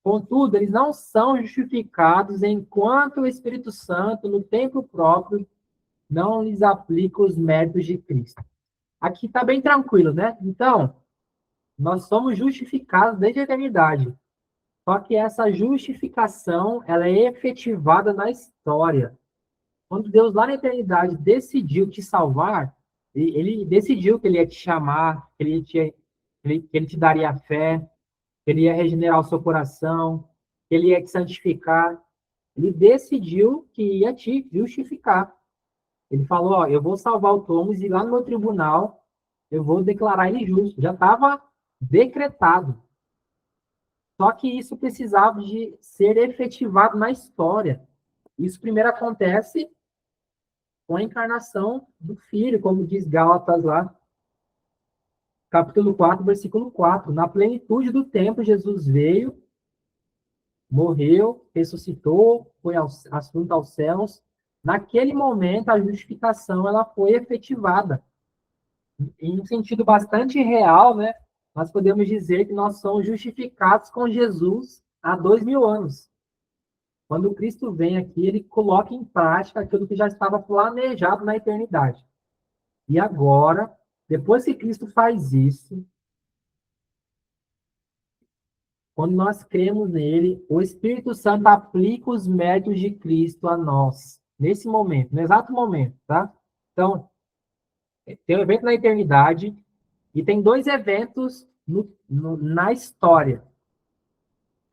Contudo, eles não são justificados enquanto o Espírito Santo, no tempo próprio, não lhes aplica os méritos de Cristo. Aqui está bem tranquilo, né? Então, nós somos justificados desde a eternidade. Só que essa justificação, ela é efetivada na história. Quando Deus, lá na eternidade, decidiu te salvar, ele decidiu que ele ia te chamar, que ele te daria fé, que ele ia regenerar o seu coração, que ele ia te santificar. Ele decidiu que ia te justificar. Ele falou, ó, eu vou salvar o Thomas e lá no meu tribunal eu vou declarar ele justo. Já estava decretado. Só que isso precisava de ser efetivado na história. Isso primeiro acontece com a encarnação do Filho, como diz Gálatas lá, capítulo 4, versículo 4. Na plenitude do tempo, Jesus veio, morreu, ressuscitou, foi assunto aos céus. Naquele momento, a justificação ela foi efetivada. Em um sentido bastante real, né? Nós podemos dizer que nós somos justificados com Jesus há 2000 anos. Quando Cristo vem aqui, ele coloca em prática aquilo que já estava planejado na eternidade. E agora, depois que Cristo faz isso, quando nós cremos nele, o Espírito Santo aplica os méritos de Cristo a nós, nesse momento, no exato momento, tá? Então, tem um evento na eternidade e tem dois eventos na história.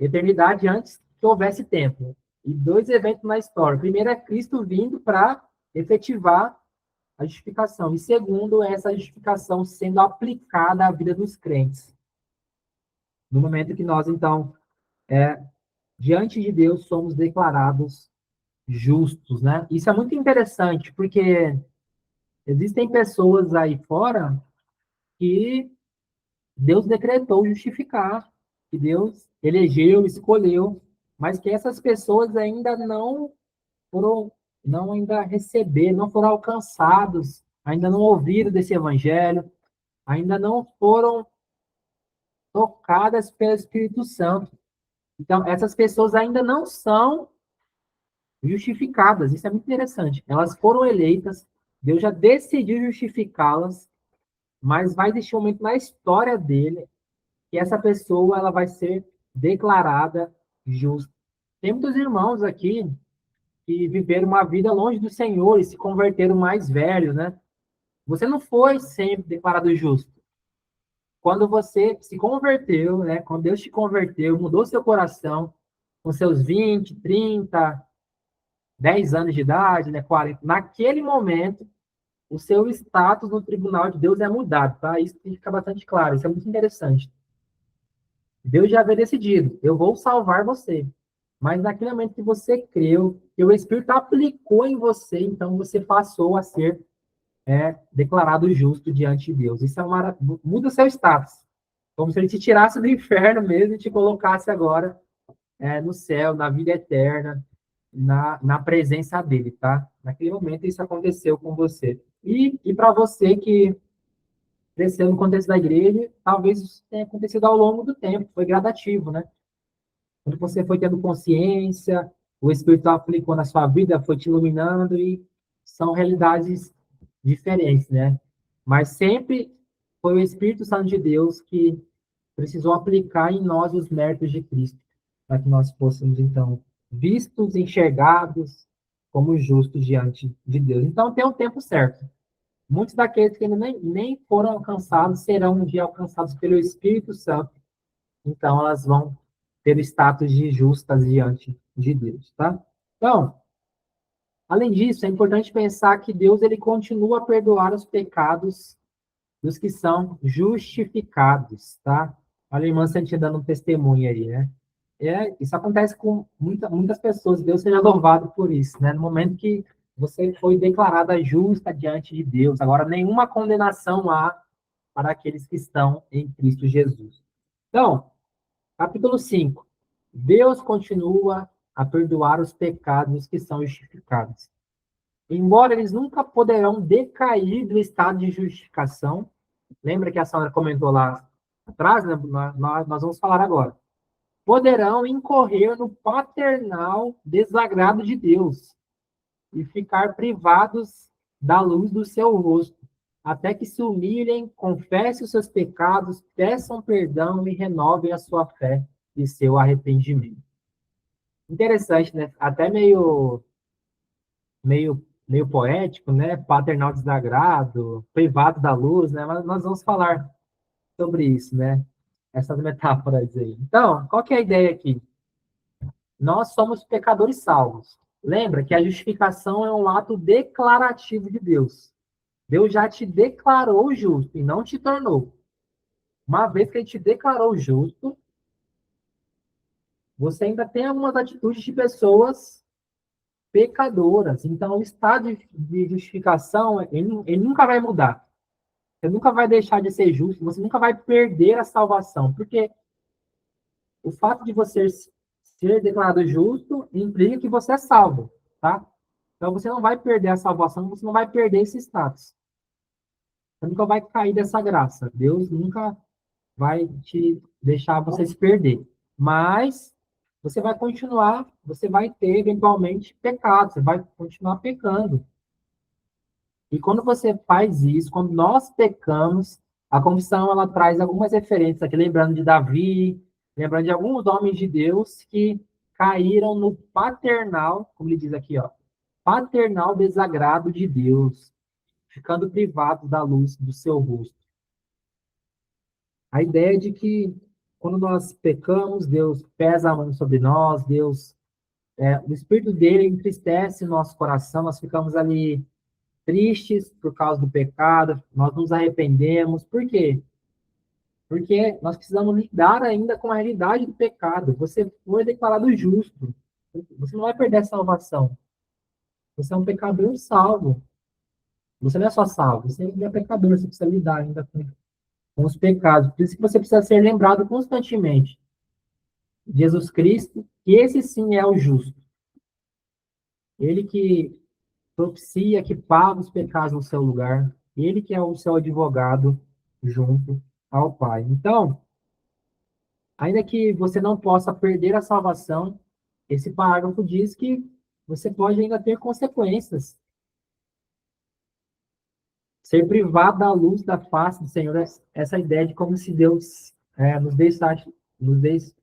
Eternidade antes que houvesse tempo. E dois eventos na história. O primeiro é Cristo vindo para efetivar a justificação. E segundo, é essa justificação sendo aplicada à vida dos crentes. No momento que nós, então, diante de Deus, somos declarados justos, né? Isso é muito interessante, porque existem pessoas aí fora que Deus decretou justificar, que Deus elegeu, escolheu, mas que essas pessoas ainda não foram, não ainda receberam, não foram alcançados, ainda não ouviram desse evangelho, ainda não foram tocadas pelo Espírito Santo. Então, essas pessoas ainda não são justificadas. Isso é muito interessante. Elas foram eleitas, Deus já decidiu justificá-las, mas vai existir um momento na história dele que essa pessoa ela vai ser declarada justa. Tem muitos irmãos aqui que viveram uma vida longe do Senhor e se converteram mais velhos, né? Você não foi sempre declarado justo. Quando você se converteu, né? Quando Deus te converteu, mudou seu coração, com seus 20, 30, 10 anos de idade, né? 40, naquele momento, o seu status no tribunal de Deus é mudado, tá? Isso fica bastante claro, isso é muito interessante. Deus já havia decidido, eu vou salvar você. Mas naquele momento que você creu, que o Espírito aplicou em você, então você passou a ser declarado justo diante de Deus. Isso é uma, muda o seu status. Como se ele te tirasse do inferno mesmo e te colocasse agora no céu, na vida eterna, na presença dele, tá? Naquele momento isso aconteceu com você. E para você que cresceu no contexto da igreja, talvez isso tenha acontecido ao longo do tempo, foi gradativo, né? Quando você foi tendo consciência, o Espírito aplicou na sua vida, foi te iluminando e são realidades diferentes, né? Mas sempre foi o Espírito Santo de Deus que precisou aplicar em nós os méritos de Cristo, para que nós fôssemos, então, vistos, enxergados como justos diante de Deus. Então, tem um tempo certo. Muitos daqueles que ainda nem foram alcançados serão um dia alcançados pelo Espírito Santo. Então, elas vão ter o status de justas diante de Deus, tá? Então, além disso, é importante pensar que Deus ele continua a perdoar os pecados dos que são justificados, tá? Olha a irmã Santinha dando um testemunho aí, né? Isso acontece com muitas pessoas. Deus seja louvado por isso, né? No momento que você foi declarada justa diante de Deus, agora nenhuma condenação há para aqueles que estão em Cristo Jesus. Então, capítulo 5. Deus continua a perdoar os pecados que são justificados. Embora eles nunca poderão decair do estado de justificação, lembra que a Sandra comentou lá atrás, né? Nós vamos falar agora. Poderão incorrer no paternal desagrado de Deus e ficar privados da luz do seu rosto, até que se humilhem, confessem os seus pecados, peçam perdão e renovem a sua fé e seu arrependimento. Interessante, né? Até meio poético, né? Paternal desagrado, privado da luz, né? Mas nós vamos falar sobre isso, né? Essas metáforas aí. Então, qual que é a ideia aqui? Nós somos pecadores salvos. Lembra que a justificação é um ato declarativo de Deus. Deus já te declarou justo e não te tornou. Uma vez que ele te declarou justo, você ainda tem algumas atitudes de pessoas pecadoras. Então, o estado de justificação, ele nunca vai mudar. Você nunca vai deixar de ser justo, você nunca vai perder a salvação. Porque o fato de você ser declarado justo implica que você é salvo, tá? Então, você não vai perder a salvação, você não vai perder esse status. Você nunca vai cair dessa graça. Deus nunca vai te deixar você se perder. Mas você vai continuar, você vai ter eventualmente pecado, você vai continuar pecando. E quando você faz isso, quando nós pecamos, a confissão ela traz algumas referências aqui, lembrando de Davi, lembrando de alguns homens de Deus que caíram no paternal, como ele diz aqui, ó, paternal desagrado de Deus, ficando privados da luz do seu rosto. A ideia de que quando nós pecamos, Deus pesa a mão sobre nós, o Espírito dele entristece nosso coração, nós ficamos ali tristes por causa do pecado, nós nos arrependemos. Por quê? Porque nós precisamos lidar ainda com a realidade do pecado. Você foi declarado justo. Você não vai perder a salvação. Você é um pecador salvo. Você não é só salvo, você é pecador, você precisa lidar ainda com os pecados. Por isso que você precisa ser lembrado constantemente de Jesus Cristo, que esse sim é o justo. Ele que propicia, que paga os pecados no seu lugar. Ele que é o seu advogado junto ao Pai. Então, ainda que você não possa perder a salvação, esse parágrafo diz que você pode ainda ter consequências. Ser privado da luz da face do Senhor, essa ideia de como se Deus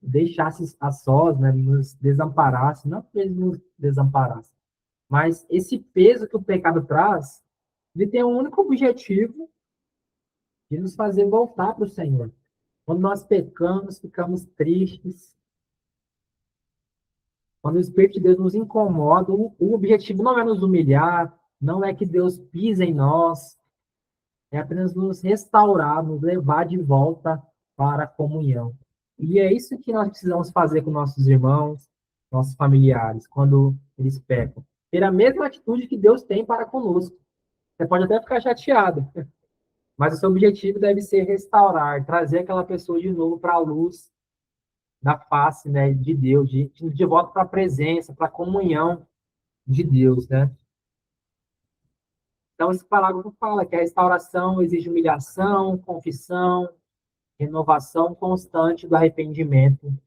deixasse a sós, né, nos desamparasse, não que ele nos desamparasse, mas esse peso que o pecado traz, ele tem um único objetivo de nos fazer voltar para o Senhor. Quando nós pecamos, ficamos tristes. Quando o Espírito de Deus nos incomoda, o objetivo não é nos humilhar, não é que Deus pise em nós, é apenas nos restaurar, nos levar de volta para a comunhão. E é isso que nós precisamos fazer com nossos irmãos, nossos familiares, quando eles pecam. Ter a mesma atitude que Deus tem para conosco. Você pode até ficar chateado, mas o seu objetivo deve ser restaurar, trazer aquela pessoa de novo para a luz da face, né, de Deus, de volta para a presença, para a comunhão de Deus, né? Então, esse parágrafo fala que a restauração exige humilhação, confissão, renovação constante do arrependimento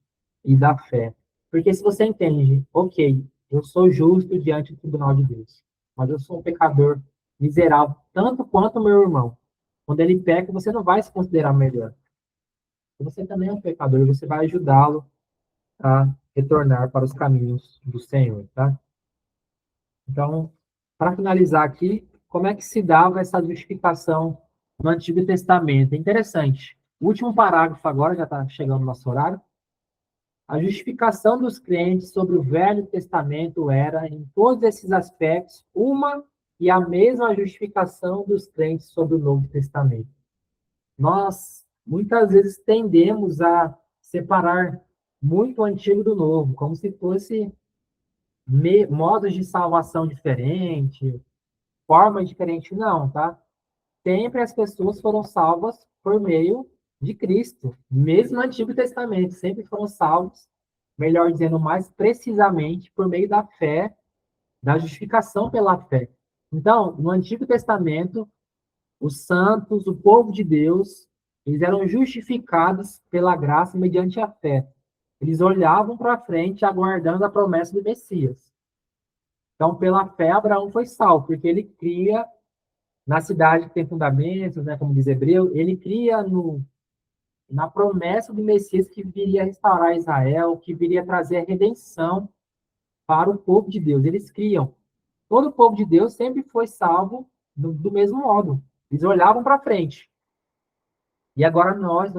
e da fé. Porque se você entende, ok, eu sou justo diante do tribunal de Deus, mas eu sou um pecador miserável, tanto quanto o meu irmão. Quando ele peca, você não vai se considerar melhor. Você também é um pecador, você vai ajudá-lo a retornar para os caminhos do Senhor, tá? Então, para finalizar aqui, como é que se dava essa justificação no Antigo Testamento? É interessante. O último parágrafo agora, já está chegando no nosso horário. A justificação dos crentes sobre o Velho Testamento era, em todos esses aspectos, uma e a mesma justificação dos crentes sobre o Novo Testamento. Nós, muitas vezes, tendemos a separar muito o Antigo do Novo, como se fosse modos de salvação diferentes, forma diferente, não, tá? Sempre as pessoas foram salvas por meio de Cristo, mesmo no Antigo Testamento, sempre foram salvos, melhor dizendo, mais precisamente, por meio da fé, da justificação pela fé. Então, no Antigo Testamento, os santos, o povo de Deus, eles eram justificados pela graça mediante a fé. Eles olhavam para frente, aguardando a promessa do Messias. Então, pela fé, Abraão foi salvo, porque ele cria na cidade que tem fundamentos, né, como diz Hebreu, ele cria na promessa do Messias que viria restaurar Israel, que viria trazer a redenção para o povo de Deus. Eles criam. Todo o povo de Deus sempre foi salvo do mesmo modo. Eles olhavam para frente. E agora nós,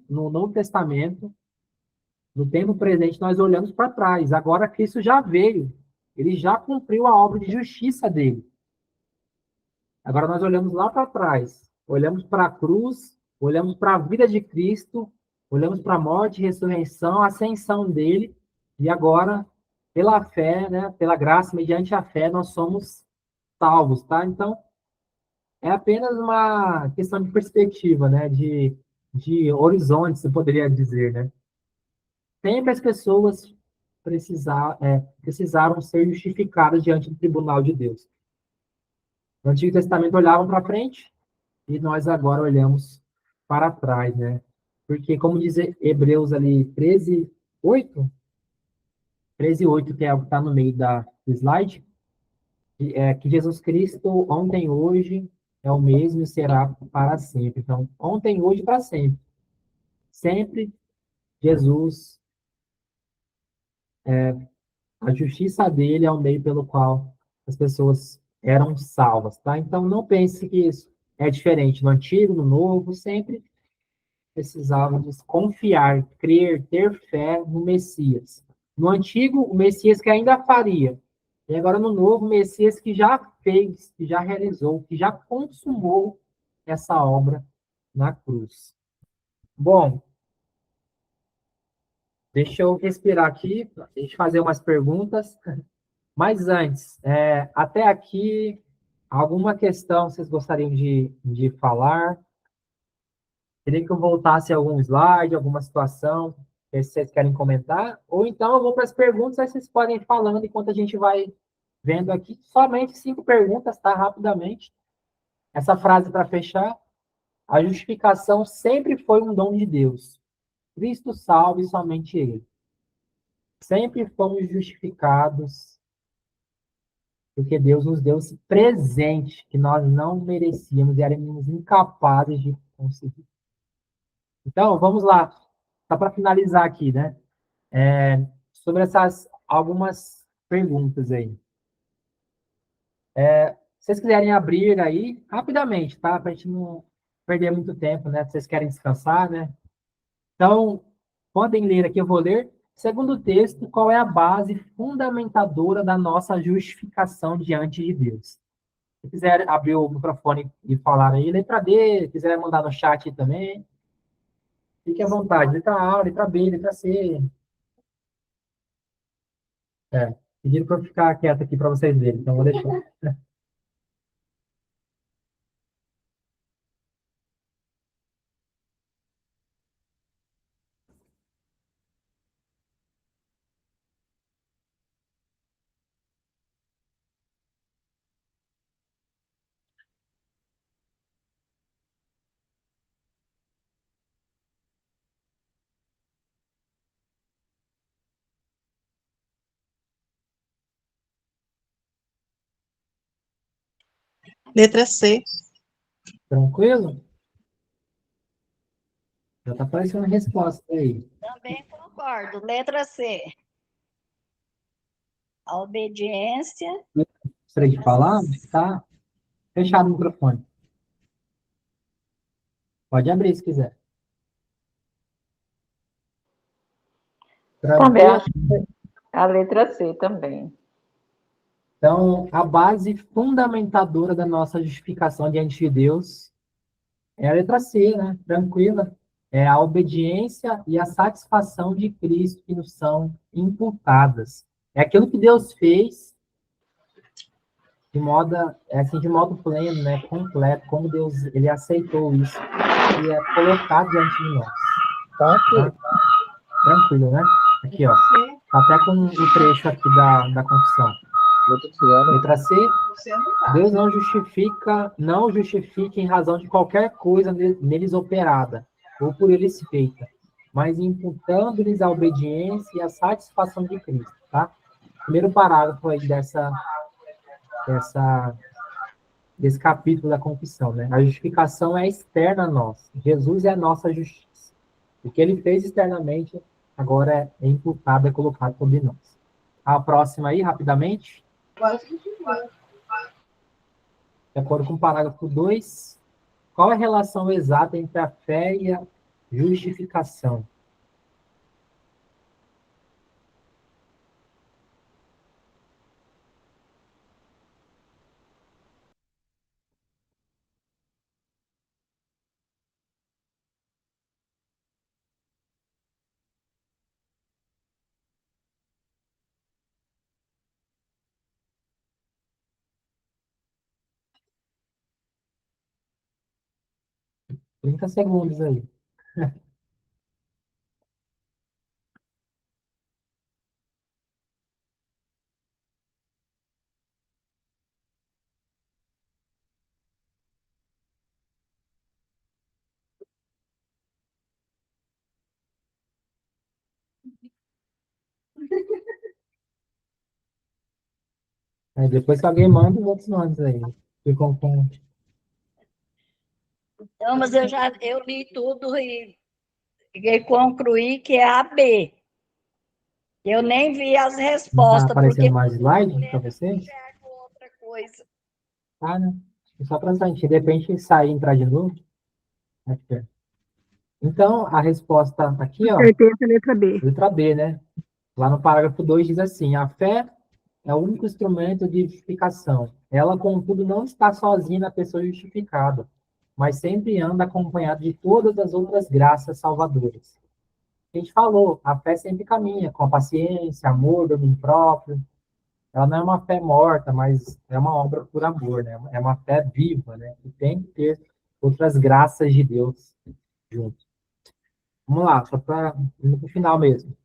no Novo Testamento, no tempo presente, nós olhamos para trás. Agora Cristo já veio. Ele já cumpriu a obra de justiça dele. Agora nós olhamos lá para trás, olhamos para a cruz, olhamos para a vida de Cristo, olhamos para a morte, ressurreição, ascensão dele, e agora, pela fé, né, pela graça, mediante a fé, nós somos salvos, tá? Então, é apenas uma questão de perspectiva, né, de horizonte, se poderia dizer, né? Sempre as pessoas precisaram ser justificadas diante do tribunal de Deus. No Antigo Testamento olhavam para frente, e nós agora olhamos para trás, né? Porque, como diz Hebreus ali 13:8, que é o que está no meio do slide, é que Jesus Cristo, ontem, hoje, é o mesmo e será para sempre. Então, ontem, hoje, para sempre. Sempre Jesus, a justiça dele é o meio pelo qual as pessoas eram salvas, tá? Então, não pense que isso é diferente no Antigo, no Novo, sempre precisávamos confiar, crer, ter fé no Messias. No antigo, o Messias que ainda faria. E agora no novo, o Messias que já fez, que já realizou, que já consumou essa obra na cruz. Bom, deixa eu respirar aqui, para a gente fazer umas perguntas. Mas antes, até aqui, alguma questão vocês gostariam de falar? Queria que eu voltasse a algum slide, alguma situação que vocês querem comentar, ou então eu vou para as perguntas, aí vocês podem ir falando enquanto a gente vai vendo aqui. Somente 5 perguntas, tá? Rapidamente. Essa frase para fechar. A justificação sempre foi um dom de Deus. Cristo salve somente Ele. Sempre fomos justificados porque Deus nos deu esse presente que nós não merecíamos e éramos incapazes de conseguir. Então, vamos lá. Só para finalizar aqui, né? Sobre essas algumas perguntas aí. Se vocês quiserem abrir aí, rapidamente, tá? Para a gente não perder muito tempo, né? Se vocês querem descansar, né? Então, podem ler aqui, eu vou ler. Segundo o texto, qual é a base fundamentadora da nossa justificação diante de Deus? Se quiser abrir o microfone e falar aí, letra D, se quiser mandar no chat aí também, fique à vontade. Letra A, letra B, letra C. Pediram para eu ficar quieto aqui para vocês verem, então vou deixar. Letra C. Tranquilo? Já está aparecendo a resposta aí. Também concordo. Letra C. A obediência. Gostaria de falar? Está fechado o microfone. Pode abrir se quiser. Também Tranquilo? acho que a letra C também. Então, a base fundamentadora da nossa justificação diante de Deus é a letra C, né? Tranquila. É a obediência e a satisfação de Cristo que nos são imputadas. É aquilo que Deus fez de modo pleno, né? Completo, como Deus ele aceitou isso e é colocado diante de nós. Tá? Tranquilo, né? Aqui, ó. Tá até com o trecho aqui da confissão. Letra C. Deus não justifica em razão de qualquer coisa neles operada, ou por eles feita, mas imputando-lhes a obediência e a satisfação de Cristo, tá? Primeiro parágrafo aí desse capítulo da confissão, né? A justificação é externa a nós. Jesus é a nossa justiça. O que ele fez externamente, agora é imputado, é colocado sobre nós. A próxima aí, rapidamente. De acordo com o parágrafo 2, qual é a relação exata entre a fé e a justificação? 30 segundos aí. Aí depois que alguém manda os outros nomes aí. Ficam com. Então, mas eu li tudo e concluí que é a B. Eu nem vi as Não tá respostas, aparecendo porque mais quando eu slide para lendo eu vocês? enxergo outra coisa. Tá, né? É só para a gente, de repente, sair e entrar de novo. Aqui, ó. Então, a resposta aqui, ó, Acertei essa letra B. letra B, né? Lá no parágrafo 2 diz assim: a fé é o único instrumento de justificação. Ela, contudo, não está sozinha na pessoa justificada, mas sempre anda acompanhada de todas as outras graças salvadoras. A gente falou, a fé sempre caminha com a paciência, amor, domínio próprio. Ela não é uma fé morta, mas é uma obra por amor, né? É uma fé viva, né? Que tem que ter outras graças de Deus junto. Vamos lá, só para ir para o final mesmo.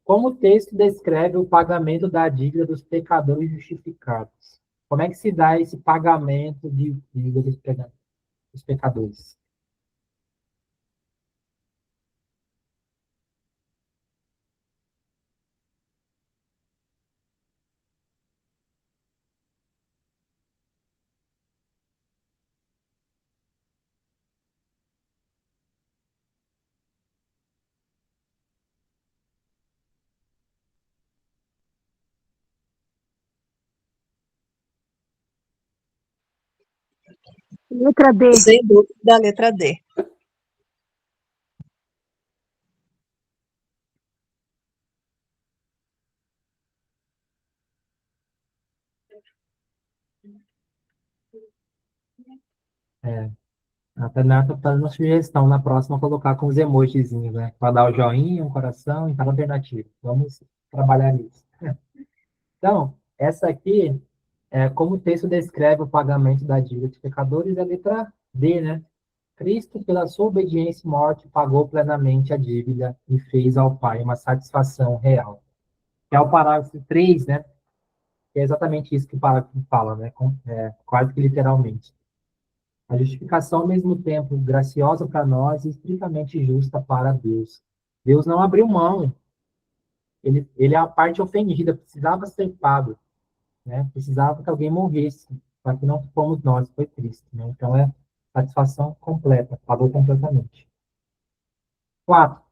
Como o texto descreve o pagamento da dívida dos pecadores justificados? Como é que se dá esse pagamento de dívida dos pecadores? Letra D. Sem dúvida, a letra D. É, a Renata está dando uma sugestão na próxima colocar com os emojizinhos, né? Para dar o joinha, um coração em cada alternativa. Vamos trabalhar nisso. Então, essa aqui é como o texto descreve o pagamento da dívida dos pecadores, é a letra D, né? Cristo, pela sua obediência e morte, pagou plenamente a dívida e fez ao Pai uma satisfação real. Que é o parágrafo 3, né? Que é exatamente isso que o parágrafo fala, né? Quase que literalmente. A justificação, ao mesmo tempo, graciosa para nós e estritamente justa para Deus. Deus não abriu mão. Ele é a parte ofendida, precisava ser pago, né? Precisava que alguém morresse, para que não fomos nós, foi Cristo, né? Então é satisfação completa, pagou completamente. 4.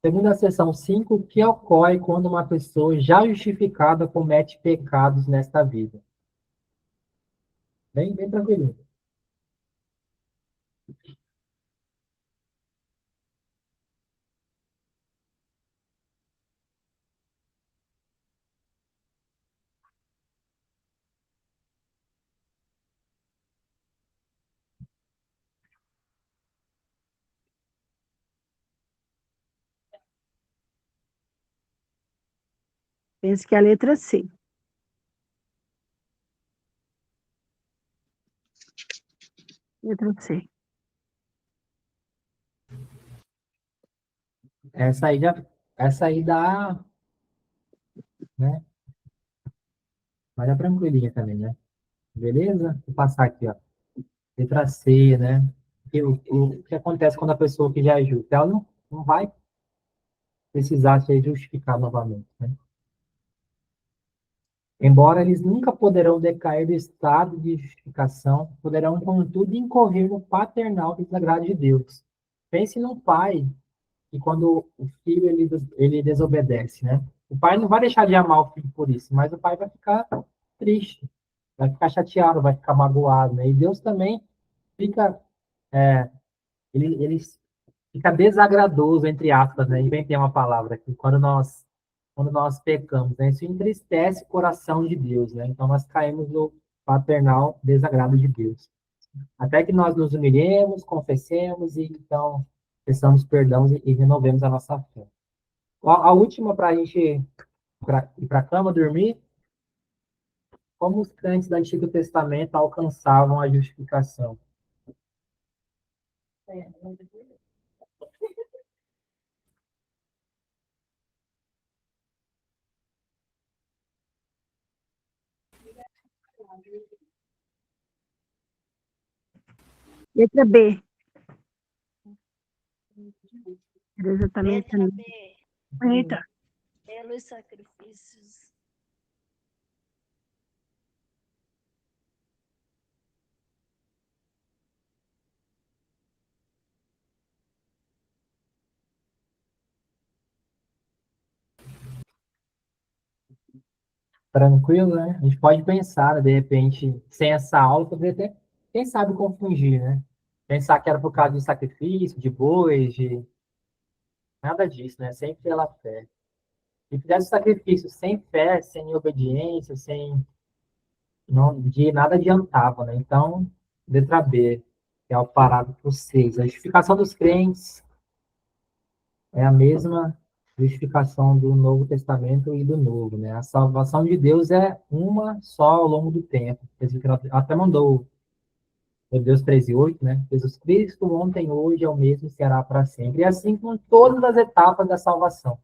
Segundo a seção 5, o que ocorre quando uma pessoa já justificada comete pecados nesta vida? Bem, bem tranquilo. Penso que é a letra C. Letra C. Essa aí dá, né? Mas é tranquilinha também, né? Beleza? Vou passar aqui, ó. Letra C, né? O que acontece quando a pessoa que já é justa, ela não vai precisar se justificar novamente, né? Embora eles nunca poderão decair do estado de justificação, poderão, contudo, incorrer no paternal desagrado de Deus. Pense num pai que quando o filho ele desobedece, né? O pai não vai deixar de amar o filho por isso, mas o pai vai ficar triste, vai ficar chateado, vai ficar magoado, né? E Deus também fica, ele fica desagradoso, entre aspas, né? Inventei uma palavra aqui, quando nós pecamos, né? Isso entristece o coração de Deus, né? Então nós caímos no paternal desagrado de Deus. Até que nós nos humilhemos, confessemos e então peçamos perdão e renovemos a nossa fé. A última para a gente ir para a cama dormir, como os crentes do Antigo Testamento alcançavam a justificação? Letra B. Era exatamente a Letra minha. B, Eita. pelos sacrifícios. Tranquilo, né? A gente pode pensar, né, de repente, sem essa aula, poderia até, quem sabe, confundir, né? Pensar que era por causa de sacrifício, de bois, de nada disso, né? Sempre pela fé. Se fizesse sacrifício sem fé, sem obediência, sem não, de nada adiantava, né? Então, letra B, que é o parágrafo 6. A justificação dos crentes é a mesma justificação do Novo Testamento e do Novo, né? A salvação de Deus é uma só ao longo do tempo. Ela até mandou Hebreus 13:8, né? Jesus Cristo ontem, hoje é o mesmo, será para sempre. E assim com todas as etapas da salvação.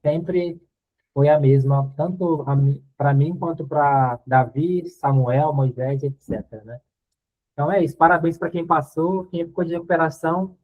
Sempre foi a mesma, tanto para mim quanto para Davi, Samuel, Moisés, etc, né? Então é isso. Parabéns para quem passou, quem ficou de recuperação.